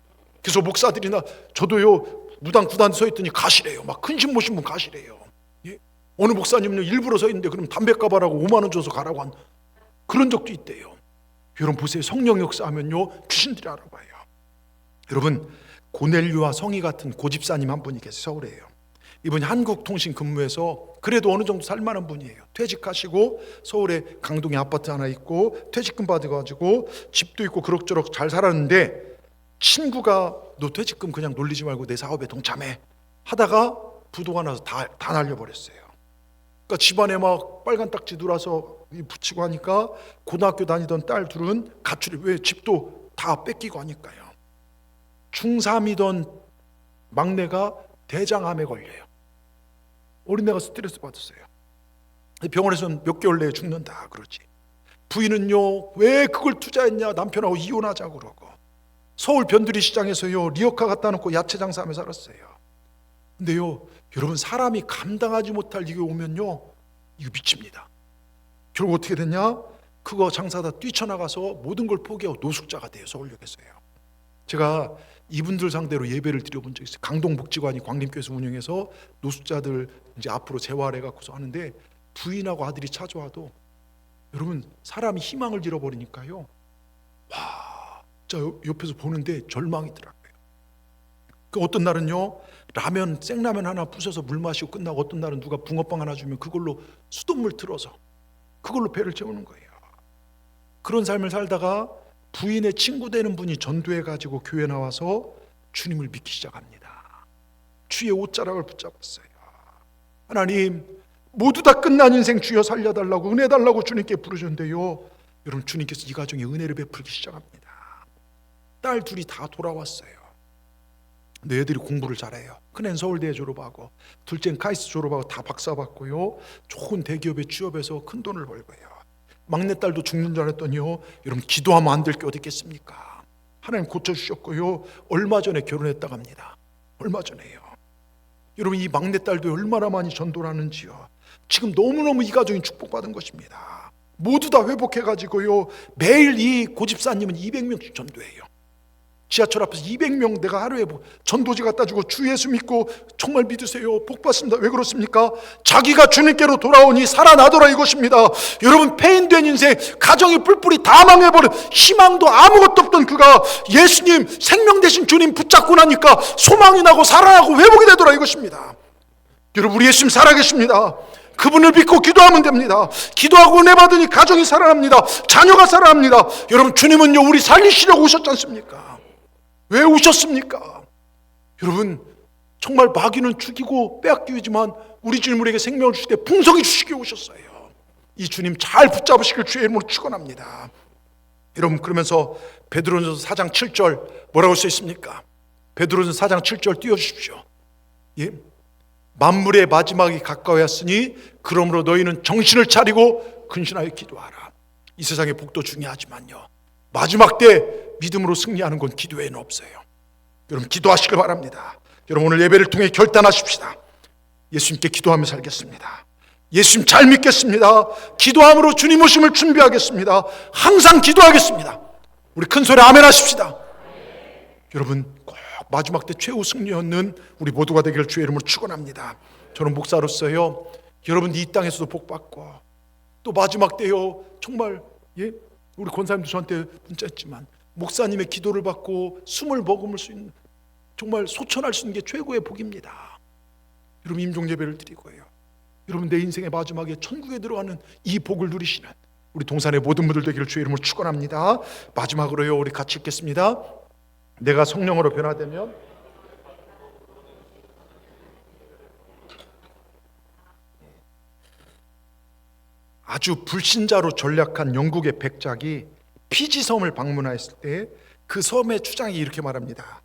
그래서 목사들이나 저도요, 무당 구단에 서 있더니 가시래요. 막 근심 모신 분 가시래요. 예? 어느 목사님은 일부러 서 있는데 그럼 담배 까바라고 5만 원 줘서 가라고 한 그런 적도 있대요. 여러분 보세요, 성령 역사하면요, 귀신들이 알아봐요. 여러분, 고넬료와 성희 같은 고집사님 한 분이 계세요. 서울에요. 이분이 한국통신 근무해서 그래도 어느 정도 살만한 분이에요. 퇴직하시고 서울에 강동에 아파트 하나 있고 퇴직금 받아가지고 집도 있고 그럭저럭 잘 살았는데, 친구가 너 퇴직금 그냥 놀리지 말고 내 사업에 동참해 하다가 부도가 나서 다 날려버렸어요. 그러니까 집안에 막 빨간 딱지 들어와서 붙이고 하니까 고등학교 다니던 딸 둘은 가출이, 왜 집도 다 뺏기고 하니까요. 중3이던 막내가 대장암에 걸려요. 어린애가 스트레스 받았어요. 병원에서는 몇 개월 내에 죽는다 그러지. 부인은요, 왜 그걸 투자했냐, 남편하고 이혼하자고 그러고. 서울 변두리 시장에서요, 리어카 갖다 놓고 야채 장사하며 살았어요. 근데요, 여러분, 사람이 감당하지 못할 이게 오면요, 이거 미칩니다. 결국 어떻게 됐냐? 그거 장사다 뛰쳐나가서 모든 걸 포기하고 노숙자가 돼요. 서울역에서요. 제가 이분들 상대로 예배를 드려본 적이 있어요. 강동복지관이 광림교회에서 운영해서 노숙자들 이제 앞으로 재활해 갖고서 하는데, 부인하고 아들이 찾아와도 여러분 사람이 희망을 잃어버리니까요, 와, 자 옆에서 보는데 절망이더라고요. 그 어떤 날은요, 라면 생라면 하나 부숴서 물 마시고 끝나고, 어떤 날은 누가 붕어빵 하나 주면 그걸로 수돗물 틀어서 그걸로 배를 채우는 거예요. 그런 삶을 살다가 부인의 친구 되는 분이 전도해 가지고 교회 나와서 주님을 믿기 시작합니다. 주의 옷자락을 붙잡았어요. 하나님, 모두 다 끝난 인생 주여 살려달라고, 은혜 달라고 주님께 부르셨는데요, 여러분 주님께서 이 가정에 은혜를 베풀기 시작합니다. 딸 둘이 다 돌아왔어요. 내 애들이 공부를 잘해요. 큰애는 서울대 졸업하고, 둘째는 카이스트 졸업하고 다 박사 받고요, 좋은 대기업에 취업해서 큰 돈을 벌고요. 막내딸도 죽는 줄 알았더니요, 여러분 기도하면 안 될 게 어디 있겠습니까? 하나님 고쳐주셨고요, 얼마 전에 결혼했다고 합니다. 얼마 전에요. 여러분 이 막내딸도 얼마나 많이 전도를 하는지요. 지금 너무너무 이 가정이 축복받은 것입니다. 모두 다 회복해가지고요, 매일 이 고집사님은 200명씩 전도해요. 지하철 앞에서 200명 내가 하루에 전도지 갖다 주고, 주 예수 믿고 정말 믿으세요, 복 받습니다. 왜 그렇습니까? 자기가 주님께로 돌아오니 살아나더라 이것입니다. 여러분 폐인된 인생, 가정이 뿔뿔이 다 망해버려 희망도 아무것도 없던 그가 예수님 생명 대신 주님 붙잡고 나니까 소망이 나고 살아나고 회복이 되더라 이것입니다. 여러분 우리 예수님 살아계십니다. 그분을 믿고 기도하면 됩니다. 기도하고 은혜 받으니 가정이 살아납니다. 자녀가 살아납니다. 여러분 주님은요 우리 살리시려고 오셨지 않습니까? 왜 오셨습니까? 여러분 정말 마귀는 죽이고 빼앗기 위해지만 우리 주님 우리에게 생명을 주실 때 풍성히 주시기 오셨어요. 이 주님 잘 붙잡으시길 주의 이름으로 축원합니다. 여러분 그러면서 베드로전서 4장 7절 뭐라고 써 있습니까? 베드로전서 4장 7절 띄워주십시오. 예? 만물의 마지막이 가까웠으니 그러므로 너희는 정신을 차리고 근신하여 기도하라. 이 세상의 복도 중요하지만요, 마지막 때 믿음으로 승리하는 건 기도에는 없어요. 여러분 기도하시길 바랍니다. 여러분 오늘 예배를 통해 결단하십시다. 예수님께 기도하며 살겠습니다. 예수님 잘 믿겠습니다. 기도함으로 주님 오심을 준비하겠습니다. 항상 기도하겠습니다. 우리 큰 소리 아멘 하십시다. 여러분 꼭 마지막 때 최후 승리였는 우리 모두가 되기를 주의 이름으로 축원합니다. 저는 목사로서요, 여러분 이 땅에서도 복받고, 또 마지막 때요 정말 우리 권사님도 저한테 문자했지만 목사님의 기도를 받고 숨을 머금을 수 있는, 정말 소천할 수 있는 게 최고의 복입니다. 여러분 임종 예배를 드리고요, 여러분 내 인생의 마지막에 천국에 들어가는 이 복을 누리시는 우리 동산의 모든 분들 되기를 주의 이름으로 축원합니다. 마지막으로요 우리 같이 읽겠습니다. 내가 성령으로 변화되면 아주 불신자로 전락한 영국의 백작이 피지섬을 방문하였을 때 그 섬의 추장이 이렇게 말합니다.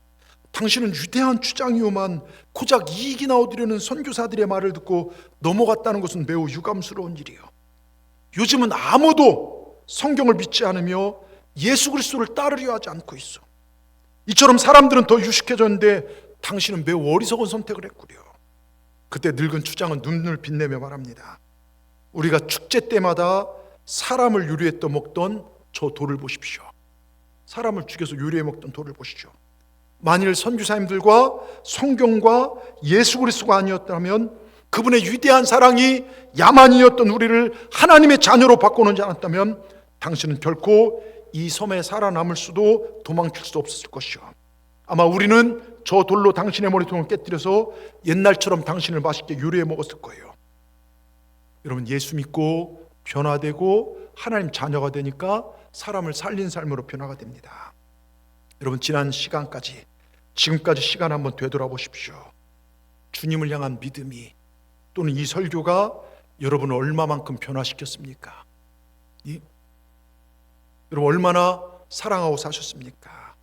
당신은 위대한 추장이오만 고작 이익이나 얻으려는 선교사들의 말을 듣고 넘어갔다는 것은 매우 유감스러운 일이요. 요즘은 아무도 성경을 믿지 않으며 예수 그리스도를 따르려 하지 않고 있어. 이처럼 사람들은 더 유식해졌는데 당신은 매우 어리석은 선택을 했구려. 그때 늙은 추장은 눈을 빛내며 말합니다. 우리가 축제 때마다 사람을 요리해 떠먹던 저 돌을 보십시오. 사람을 죽여서 요리해 먹던 돌을 보시죠. 만일 선교사님들과 성경과 예수 그리스도가 아니었다면, 그분의 위대한 사랑이 야만이었던 우리를 하나님의 자녀로 바꿔놓지 않았다면 당신은 결코 이 섬에 살아남을 수도 도망칠 수도 없었을 것이요. 아마 우리는 저 돌로 당신의 머리통을 깨뜨려서 옛날처럼 당신을 맛있게 요리해 먹었을 거예요. 여러분 예수 믿고 변화되고 하나님 자녀가 되니까 사람을 살린 삶으로 변화가 됩니다. 여러분 지난 시간까지, 지금까지 시간 한번 되돌아보십시오. 주님을 향한 믿음이, 또는 이 설교가 여러분을 얼마만큼 변화시켰습니까? 여러분 얼마나 사랑하고 사셨습니까?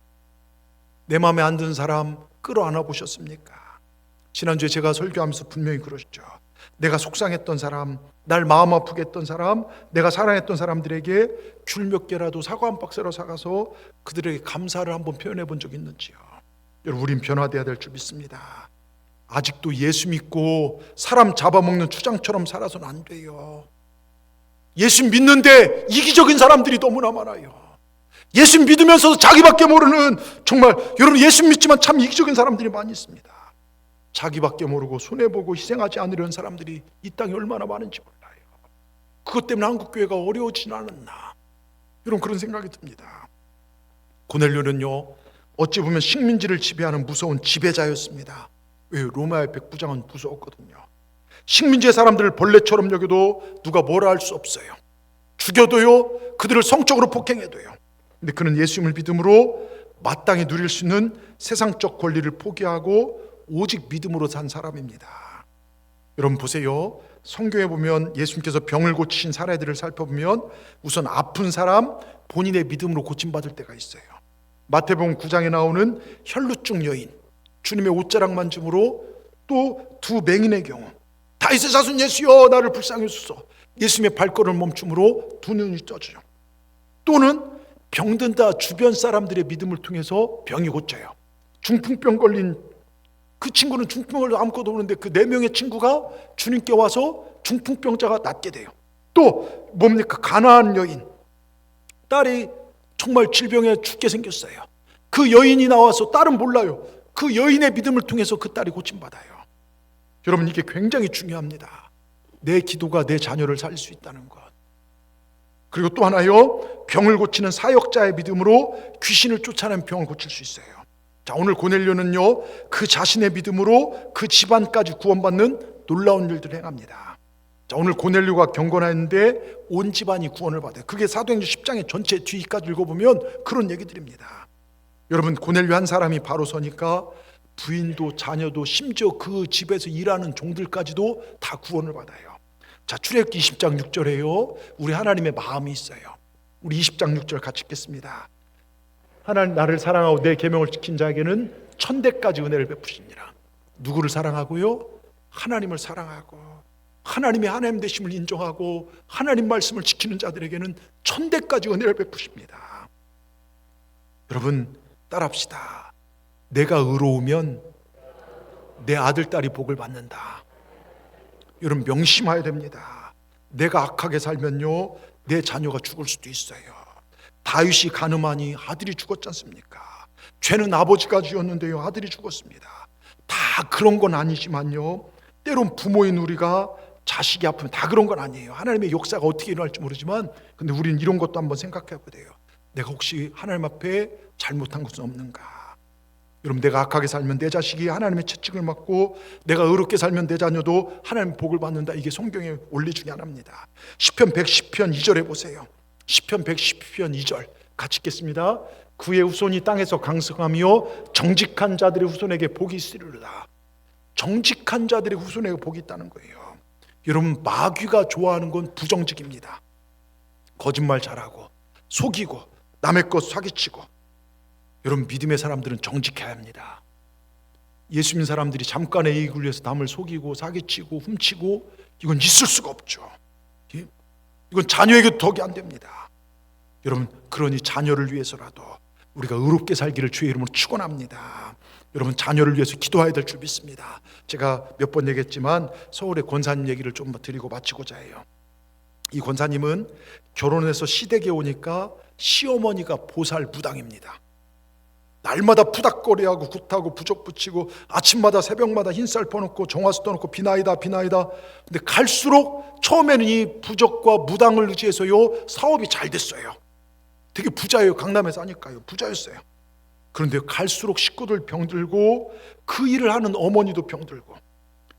내 마음에 안 드는 사람 끌어안아 보셨습니까? 지난주에 제가 설교하면서 분명히 그러셨죠. 내가 속상했던 사람, 날 마음 아프게 했던 사람, 내가 사랑했던 사람들에게 귤 몇 개라도 사과 한 박스로 사가서 그들에게 감사를 한번 표현해 본 적 있는지요? 여러분 우린 변화돼야 될 줄 믿습니다. 아직도 예수 믿고 사람 잡아먹는 추장처럼 살아서는 안 돼요. 예수 믿는데 이기적인 사람들이 너무나 많아요. 예수 믿으면서도 자기밖에 모르는, 정말 여러분 예수 믿지만 참 이기적인 사람들이 많이 있습니다. 자기밖에 모르고 손해보고 희생하지 않으려는 사람들이 이 땅에 얼마나 많은지 몰라요. 그것 때문에 한국교회가 어려워지진 않았나, 여러분 그런 생각이 듭니다. 고넬료는요, 어찌 보면 식민지를 지배하는 무서운 지배자였습니다. 왜? 로마의 백부장은 무서웠거든요. 식민지의 사람들을 벌레처럼 여겨도 누가 뭐라 할 수 없어요. 죽여도요, 그들을 성적으로 폭행해도요. 근데 그는 예수님을 믿음으로 마땅히 누릴 수 있는 세상적 권리를 포기하고 오직 믿음으로 산 사람입니다. 여러분 보세요. 성경에 보면 예수님께서 병을 고치신 사례들을 살펴보면 우선 아픈 사람 본인의 믿음으로 고침받을 때가 있어요. 마태복음 9장에 나오는 혈루증 여인, 주님의 옷자락 만짐으로, 또 두 맹인의 경우, 다윗의 자손 예수여 나를 불쌍히 여소서, 예수님의 발걸음을 멈춤으로 두 눈이 떠져요. 또는 병든다 주변 사람들의 믿음을 통해서 병이 고쳐요. 중풍병 걸린 그 친구는 중풍을 아무것도 모르는데 그 4명의 친구가 주님께 와서 중풍병자가 낫게 돼요. 또 뭡니까? 가나안 여인, 딸이 정말 질병에 죽게 생겼어요. 그 여인이 나와서, 딸은 몰라요, 그 여인의 믿음을 통해서 그 딸이 고침받아요. 여러분 이게 굉장히 중요합니다. 내 기도가 내 자녀를 살릴 수 있다는 것. 그리고 또 하나요, 병을 고치는 사역자의 믿음으로 귀신을 쫓아내는 병을 고칠 수 있어요. 자, 오늘 고넬료는요, 그 자신의 믿음으로 그 집안까지 구원받는 놀라운 일들을 행합니다. 자, 오늘 고넬료가 경건했는데 온 집안이 구원을 받아요. 그게 사도행전 10장의 전체 뒤까지 읽어보면 그런 얘기들입니다. 여러분 고넬료 한 사람이 바로 서니까 부인도 자녀도 심지어 그 집에서 일하는 종들까지도 다 구원을 받아요. 자, 출애굽기 20장 6절에요, 우리 하나님의 마음이 있어요. 우리 20장 6절 같이 읽겠습니다. 하나님 나를 사랑하고 내 계명을 지킨 자에게는 천대까지 은혜를 베푸시니라. 누구를 사랑하고요? 하나님을 사랑하고 하나님의 하나님 되심을 인정하고 하나님 말씀을 지키는 자들에게는 천대까지 은혜를 베푸십니다. 여러분 따라합시다. 내가 의로우면 내 아들 딸이 복을 받는다. 여러분 명심해야 됩니다. 내가 악하게 살면요, 내 자녀가 죽을 수도 있어요. 다윗이 가늠하니 아들이 죽었지 않습니까? 죄는 아버지가 지었는데요, 아들이 죽었습니다. 다 그런 건 아니지만요, 때론 부모인 우리가 자식이 아프면 다 그런 건 아니에요. 하나님의 역사가 어떻게 일어날지 모르지만, 근데 우리는 이런 것도 한번 생각해 보세요. 내가 혹시 하나님 앞에 잘못한 것은 없는가? 여러분 내가 악하게 살면 내 자식이 하나님의 채찍을 맞고, 내가 의롭게 살면 내 자녀도 하나님의 복을 받는다. 이게 성경의 원리 중에 하나입니다. 시편 110편 2절에 보세요. 시편 110편 2절 같이 읽겠습니다. 그의 후손이 땅에서 강성하며 정직한 자들의 후손에게 복이 있으리로다. 정직한 자들의 후손에게 복이 있다는 거예요. 여러분 마귀가 좋아하는 건 부정직입니다. 거짓말 잘하고 속이고 남의 것 사기치고. 여러분 믿음의 사람들은 정직해야 합니다. 예수 믿는 사람들이 잠깐의 이익을 위해서 남을 속이고 사기치고 훔치고, 이건 있을 수가 없죠. 이건 자녀에게도 덕이 안 됩니다. 여러분 그러니 자녀를 위해서라도 우리가 의롭게 살기를 주의 이름으로 축원합니다. 여러분 자녀를 위해서 기도해야 될 줄 믿습니다. 제가 몇 번 얘기했지만 서울의 권사님 얘기를 좀 드리고 마치고자 해요. 이 권사님은 결혼해서 시댁에 오니까 시어머니가 보살 무당입니다. 날마다 푸닥거리하고 굿하고 부적 붙이고 아침마다 새벽마다 흰쌀 퍼놓고 정화수 떠놓고 비나이다 비나이다. 근데 갈수록 처음에는 이 부적과 무당을 의지해서요 사업이 잘 됐어요. 되게 부자예요. 강남에 사니까요 부자였어요. 그런데 갈수록 식구들 병들고 그 일을 하는 어머니도 병들고.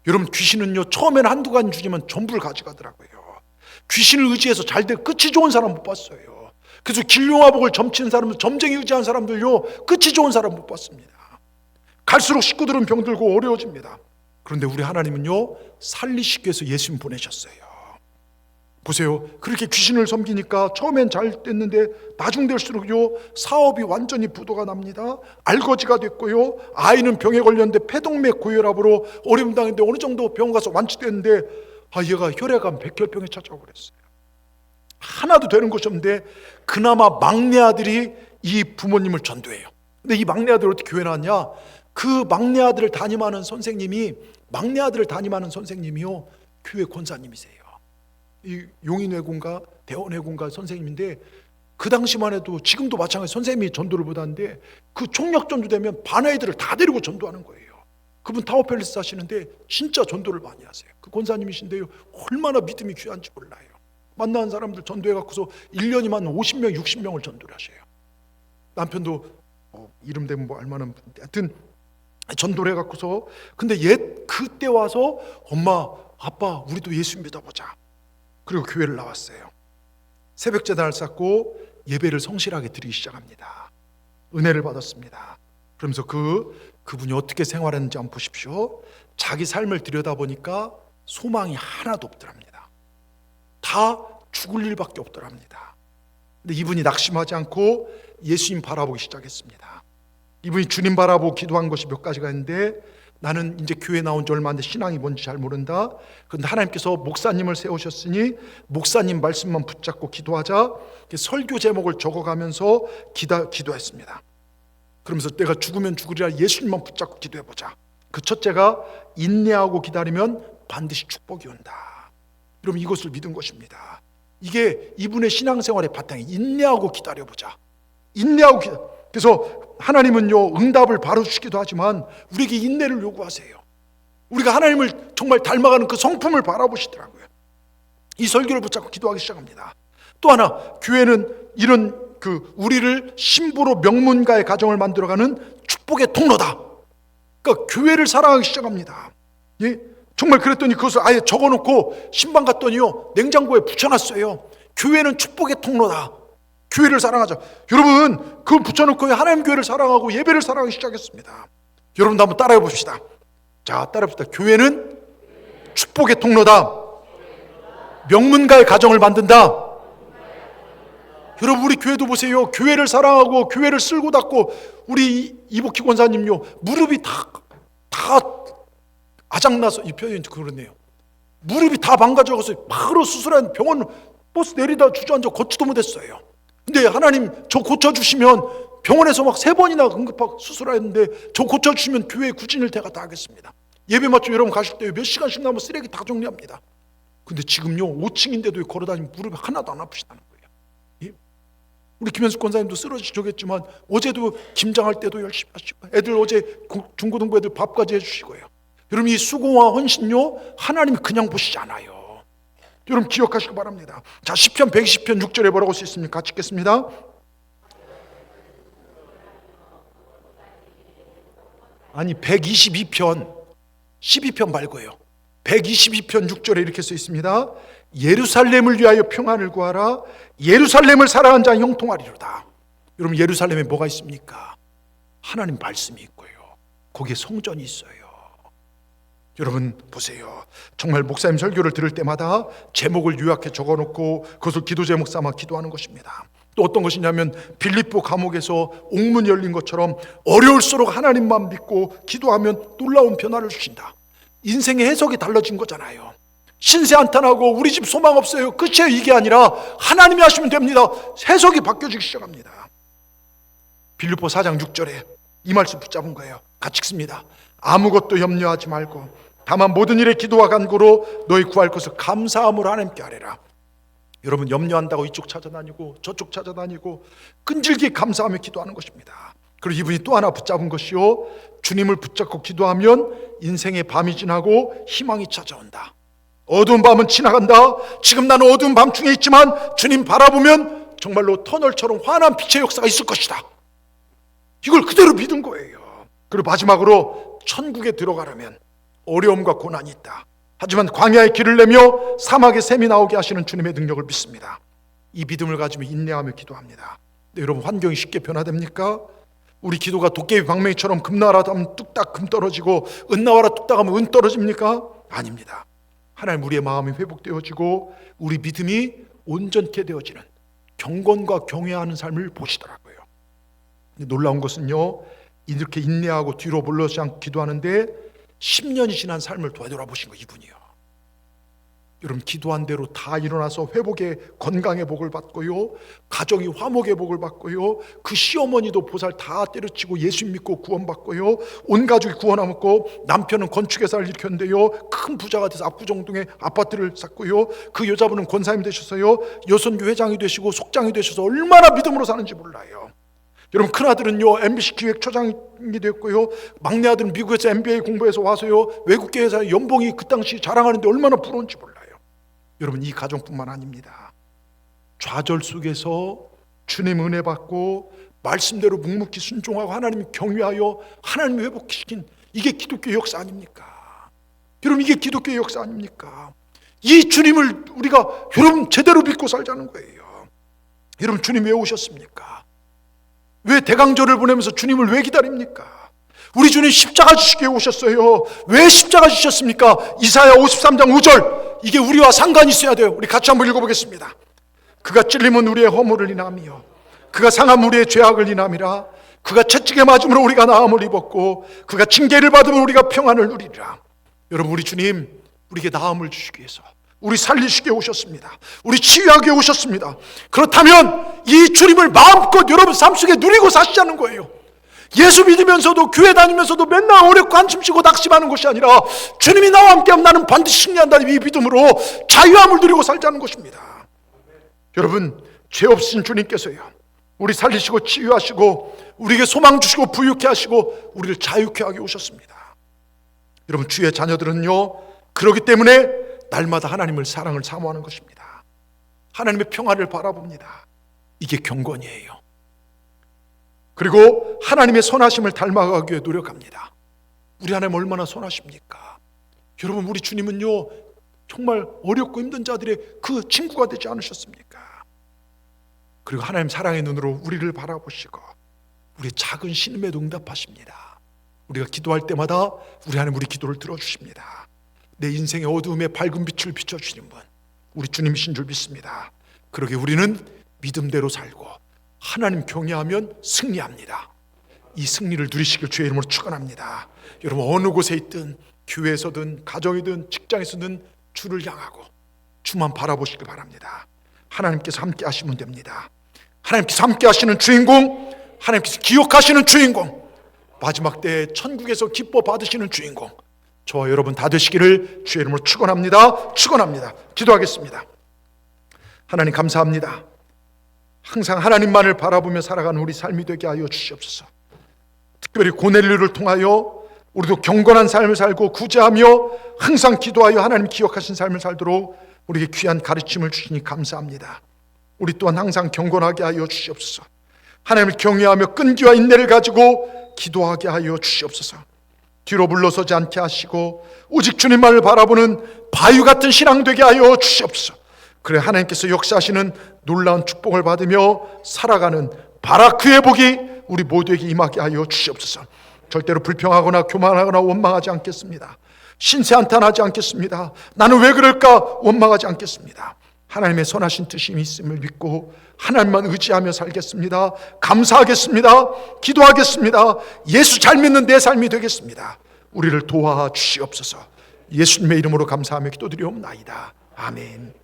여러분 귀신은요 처음에는 한두 가지 주지만 전부를 가져가더라고요. 귀신을 의지해서 잘 돼 끝이 좋은 사람 못 봤어요. 그래서 길용화복을 점치는 사람들, 점쟁이 의지한 사람들요 끝이 좋은 사람 못 봤습니다. 갈수록 식구들은 병들고 어려워집니다. 그런데 우리 하나님은요 살리시기 위해서 예수님 보내셨어요. 보세요. 그렇게 귀신을 섬기니까 처음엔 잘 됐는데 나중 될수록요 사업이 완전히 부도가 납니다. 알거지가 됐고요, 아이는 병에 걸렸는데 폐동맥 고혈압으로 어려움 당했는데 어느 정도 병원 가서 완치됐는데 얘가 혈액암 백혈병에 찾아오고 그랬어요. 하나도 되는 것이 없는데 그나마 막내 아들이 이 부모님을 전도해요. 근데 이 막내 아들이 어떻게 교회 나왔냐? 그 막내 아들을 담임하는 선생님이요 교회 권사님이세요. 이 용인외군가 대원외군가 선생님인데, 그 당시만 해도 지금도 마찬가지 선생님이 전도를 보다는데 그 총력 전도되면 반 애들을 다 데리고 전도하는 거예요. 그분 타워팰리스 하시는데 진짜 전도를 많이 하세요. 그 권사님이신데요, 얼마나 믿음이 귀한지 몰라요. 만나는 사람들 전도해 갖고서 1년이면 50명 60명을 전도를 하셔요. 남편도 이름 되면 뭐 알만한 분인데, 하여튼 전도를 해 갖고서, 근데 그때 와서 엄마 아빠 우리도 예수 믿어보자, 그리고 교회를 나왔어요. 새벽 제단을 쌓고 예배를 성실하게 드리기 시작합니다. 은혜를 받았습니다. 그러면서 그분이 어떻게 생활했는지 한번 보십시오. 자기 삶을 들여다보니까 소망이 하나도 없더랍니다. 다 죽을 일밖에 없더랍니다. 근데 이분이 낙심하지 않고 예수님 바라보기 시작했습니다. 이분이 주님 바라보고 기도한 것이 몇 가지가 있는데, 나는 이제 교회 나온 지 얼마 안 돼 신앙이 뭔지 잘 모른다. 그런데 하나님께서 목사님을 세우셨으니 목사님 말씀만 붙잡고 기도하자. 설교 제목을 적어가면서 기도했습니다. 그러면서 내가 죽으면 죽으리라, 예수님만 붙잡고 기도해보자. 그 첫째가 인내하고 기다리면 반드시 축복이 온다. 여러분, 이것을 믿은 것입니다. 이게 이분의 신앙생활의 바탕이 인내하고 기다려보자. 그래서 하나님은요, 응답을 바로 주시기도 하지만 우리에게 인내를 요구하세요. 우리가 하나님을 정말 닮아가는 그 성품을 바라보시더라고요. 이 설교를 붙잡고 기도하기 시작합니다. 또 하나, 교회는 이런 우리를 신부로 명문가의 가정을 만들어가는 축복의 통로다. 그러니까 교회를 사랑하기 시작합니다. 예? 정말 그랬더니 그것을 아예 적어놓고 신방 갔더니요, 냉장고에 붙여놨어요. 교회는 축복의 통로다. 교회를 사랑하자. 여러분, 그걸 붙여놓고 하나님 교회를 사랑하고 예배를 사랑하기 시작했습니다. 여러분도 한번 따라해 봅시다. 자, 따라해봅시다. 교회는 축복의 통로다. 명문가의 가정을 만든다. 여러분, 우리 교회도 보세요. 교회를 사랑하고 교회를 쓸고 닦고, 우리 이복희 권사님요, 무릎이 다 아작나서, 이 표현이 그러네요. 무릎이 다 망가져서 바로 수술한, 병원 버스 내리다 주저앉아 걷지도 못했어요. 근데 하나님 저 고쳐주시면, 병원에서 막 3번이나 응급하고 수술하였는데 저 고쳐주시면 교회 구진을 제가 다 하겠습니다. 예배 맞추 여러분 가실 때 몇 시간씩 나면 쓰레기 다 정리합니다. 근데 지금요, 5층인데도 걸어다니면 무릎이 하나도 안 아프시다는 거예요. 예? 우리 김현숙 권사님도 쓰러지셨겠지만 어제도 김장할 때도 열심히 하시고, 애들 어제 중고등부 애들 밥까지 해주시고요. 여러분, 이 수고와 헌신요, 하나님이 그냥 보시지 않아요. 여러분, 기억하시기 바랍니다. 자, 시편 120편 6절에 뭐라고 써 있습니까? 같이 읽겠습니다. 아니, 122편 12편 말고요, 122편 6절에 이렇게 써 있습니다. 예루살렘을 위하여 평안을 구하라. 예루살렘을 사랑한 자 형통하리로다. 여러분, 예루살렘에 뭐가 있습니까? 하나님 말씀이 있고요, 거기에 성전이 있어요. 여러분 보세요. 정말 목사님 설교를 들을 때마다 제목을 요약해 적어놓고 그것을 기도 제목 삼아 기도하는 것입니다. 또 어떤 것이냐면, 빌립보 감옥에서 옥문이 열린 것처럼 어려울수록 하나님만 믿고 기도하면 놀라운 변화를 주신다. 인생의 해석이 달라진 거잖아요. 신세 한탄하고 우리 집 소망 없어요, 끝이에요, 이게 아니라 하나님이 하시면 됩니다. 해석이 바뀌어지기 시작합니다. 빌립보 4장 6절에 이 말씀 붙잡은 거예요. 같이 읽습니다. 아무것도 염려하지 말고 다만 모든 일에 기도와 간구로 너희 구할 것을 감사함으로 하나님께 아뢰라. 여러분, 염려한다고 이쪽 찾아다니고 저쪽 찾아다니고 끈질기게 감사하며 기도하는 것입니다. 그리고 이분이 또 하나 붙잡은 것이요, 주님을 붙잡고 기도하면 인생의 밤이 지나고 희망이 찾아온다. 어두운 밤은 지나간다. 지금 나는 어두운 밤중에 있지만 주님 바라보면 정말로 터널처럼 환한 빛의 역사가 있을 것이다. 이걸 그대로 믿은 거예요. 그리고 마지막으로, 천국에 들어가려면 어려움과 고난이 있다. 하지만 광야의 길을 내며 사막의 샘이 나오게 하시는 주님의 능력을 믿습니다. 이 믿음을 가지며 인내하며 기도합니다. 근데 여러분, 환경이 쉽게 변화됩니까? 우리 기도가 도깨비 방맹이처럼 금 나와라 하면 뚝딱 금 떨어지고 은 나와라 뚝딱 하면 은 떨어집니까? 아닙니다. 하나님, 우리의 마음이 회복되어지고 우리 믿음이 온전케 되어지는 경건과 경외하는 삶을 보시더라고요. 놀라운 것은요, 이렇게 인내하고 뒤로 물러서지 않고 기도하는데 10년이 지난 삶을 되돌아보신 거, 이분이요. 여러분, 기도한 대로 다 일어나서 회복의 건강의 복을 받고요, 가정이 화목의 복을 받고요, 그 시어머니도 보살 다 때려치고 예수 믿고 구원받고요, 온 가족이 구원하고, 남편은 건축회사를 일으켰는데요 큰 부자가 돼서 압구정동에 아파트를 샀고요, 그 여자분은 권사님 되셔서요 여선교 회장이 되시고 속장이 되셔서 얼마나 믿음으로 사는지 몰라요. 여러분, 큰아들은요 MBC 기획처장이 됐고요, 막내 아들은 미국에서 MBA 공부해서 와서요 외국계 회사의 연봉이 그 당시 자랑하는데 얼마나 부러운지 몰라요. 여러분, 이 가정뿐만 아닙니다. 좌절 속에서 주님 은혜 받고 말씀대로 묵묵히 순종하고 하나님 경외하여 하나님 회복시킨, 이게 기독교의 역사 아닙니까? 여러분, 이게 기독교의 역사 아닙니까? 이 주님을 우리가 여러분 제대로 믿고 살자는 거예요. 여러분, 주님 왜 오셨습니까? 왜 대강절을 보내면서 주님을 왜 기다립니까? 우리 주님 십자가 지시기에 오셨어요. 왜 십자가 지셨습니까? 이사야 53장 5절, 이게 우리와 상관이 있어야 돼요. 우리 같이 한번 읽어보겠습니다. 그가 찔림은 우리의 허물을 인하며 그가 상함 우리의 죄악을 인함이라. 그가 채찍에 맞음으로 우리가 나음을 입었고 그가 징계를 받으면 우리가 평안을 누리리라. 여러분, 우리 주님 우리에게 나음을 주시기 위해서 우리 살리시게 오셨습니다. 우리 치유하게 오셨습니다. 그렇다면 이 주님을 마음껏 여러분 삶 속에 누리고 사시자는 거예요. 예수 믿으면서도 교회 다니면서도 맨날 어렵고 한숨 쉬고 낙심하는 것이 아니라 주님이 나와 함께하면 나는 반드시 승리한다는 이 믿음으로 자유함을 누리고 살자는 것입니다. 여러분, 죄 없으신 주님께서요 우리 살리시고 치유하시고 우리에게 소망 주시고 부유케 하시고 우리를 자유케 하게 오셨습니다. 여러분, 주의 자녀들은요 그렇기 때문에 날마다 하나님을 사랑을 사모하는 것입니다. 하나님의 평화를 바라봅니다. 이게 경건이에요. 그리고 하나님의 선하심을 닮아가기 위해 노력합니다. 우리 하나님 얼마나 선하십니까? 여러분, 우리 주님은요 정말 어렵고 힘든 자들의 그 친구가 되지 않으셨습니까? 그리고 하나님 사랑의 눈으로 우리를 바라보시고 우리의 작은 신음에도 응답하십니다. 우리가 기도할 때마다 우리 하나님 우리 기도를 들어주십니다. 내 인생의 어두움에 밝은 빛을 비춰주시는 분, 우리 주님이신 줄 믿습니다. 그러게 우리는 믿음대로 살고 하나님 경외하면 승리합니다. 이 승리를 누리시길 주의 이름으로 축원합니다. 여러분, 어느 곳에 있든 교회에서든 가정이든 직장에서든 주를 향하고 주만 바라보시길 바랍니다. 하나님께서 함께 하시면 됩니다. 하나님께서 함께 하시는 주인공, 하나님께서 기억하시는 주인공, 마지막 때에 천국에서 기뻐 받으시는 주인공, 저와 여러분 다 되시기를 주의 이름으로 축원합니다. 축원합니다. 기도하겠습니다. 하나님 감사합니다. 항상 하나님만을 바라보며 살아가는 우리 삶이 되게 하여 주시옵소서. 특별히 고넬료를 통하여 우리도 경건한 삶을 살고 구제하며 항상 기도하여 하나님 기억하신 삶을 살도록 우리에게 귀한 가르침을 주시니 감사합니다. 우리 또한 항상 경건하게 하여 주시옵소서. 하나님을 경외하며 끈기와 인내를 가지고 기도하게 하여 주시옵소서. 뒤로 물러서지 않게 하시고 오직 주님만을 바라보는 바위 같은 신앙 되게 하여 주시옵소서. 그래 하나님께서 역사하시는 놀라운 축복을 받으며 살아가는 바라크의 복이 우리 모두에게 임하게 하여 주시옵소서. 절대로 불평하거나 교만하거나 원망하지 않겠습니다. 신세한탄하지 않겠습니다. 나는 왜 그럴까 원망하지 않겠습니다. 하나님의 선하신 뜻이 있음을 믿고 하나님만 의지하며 살겠습니다. 감사하겠습니다. 기도하겠습니다. 예수 잘 믿는 내 삶이 되겠습니다. 우리를 도와 주시옵소서. 예수님의 이름으로 감사하며 기도드리옵나이다. 아멘.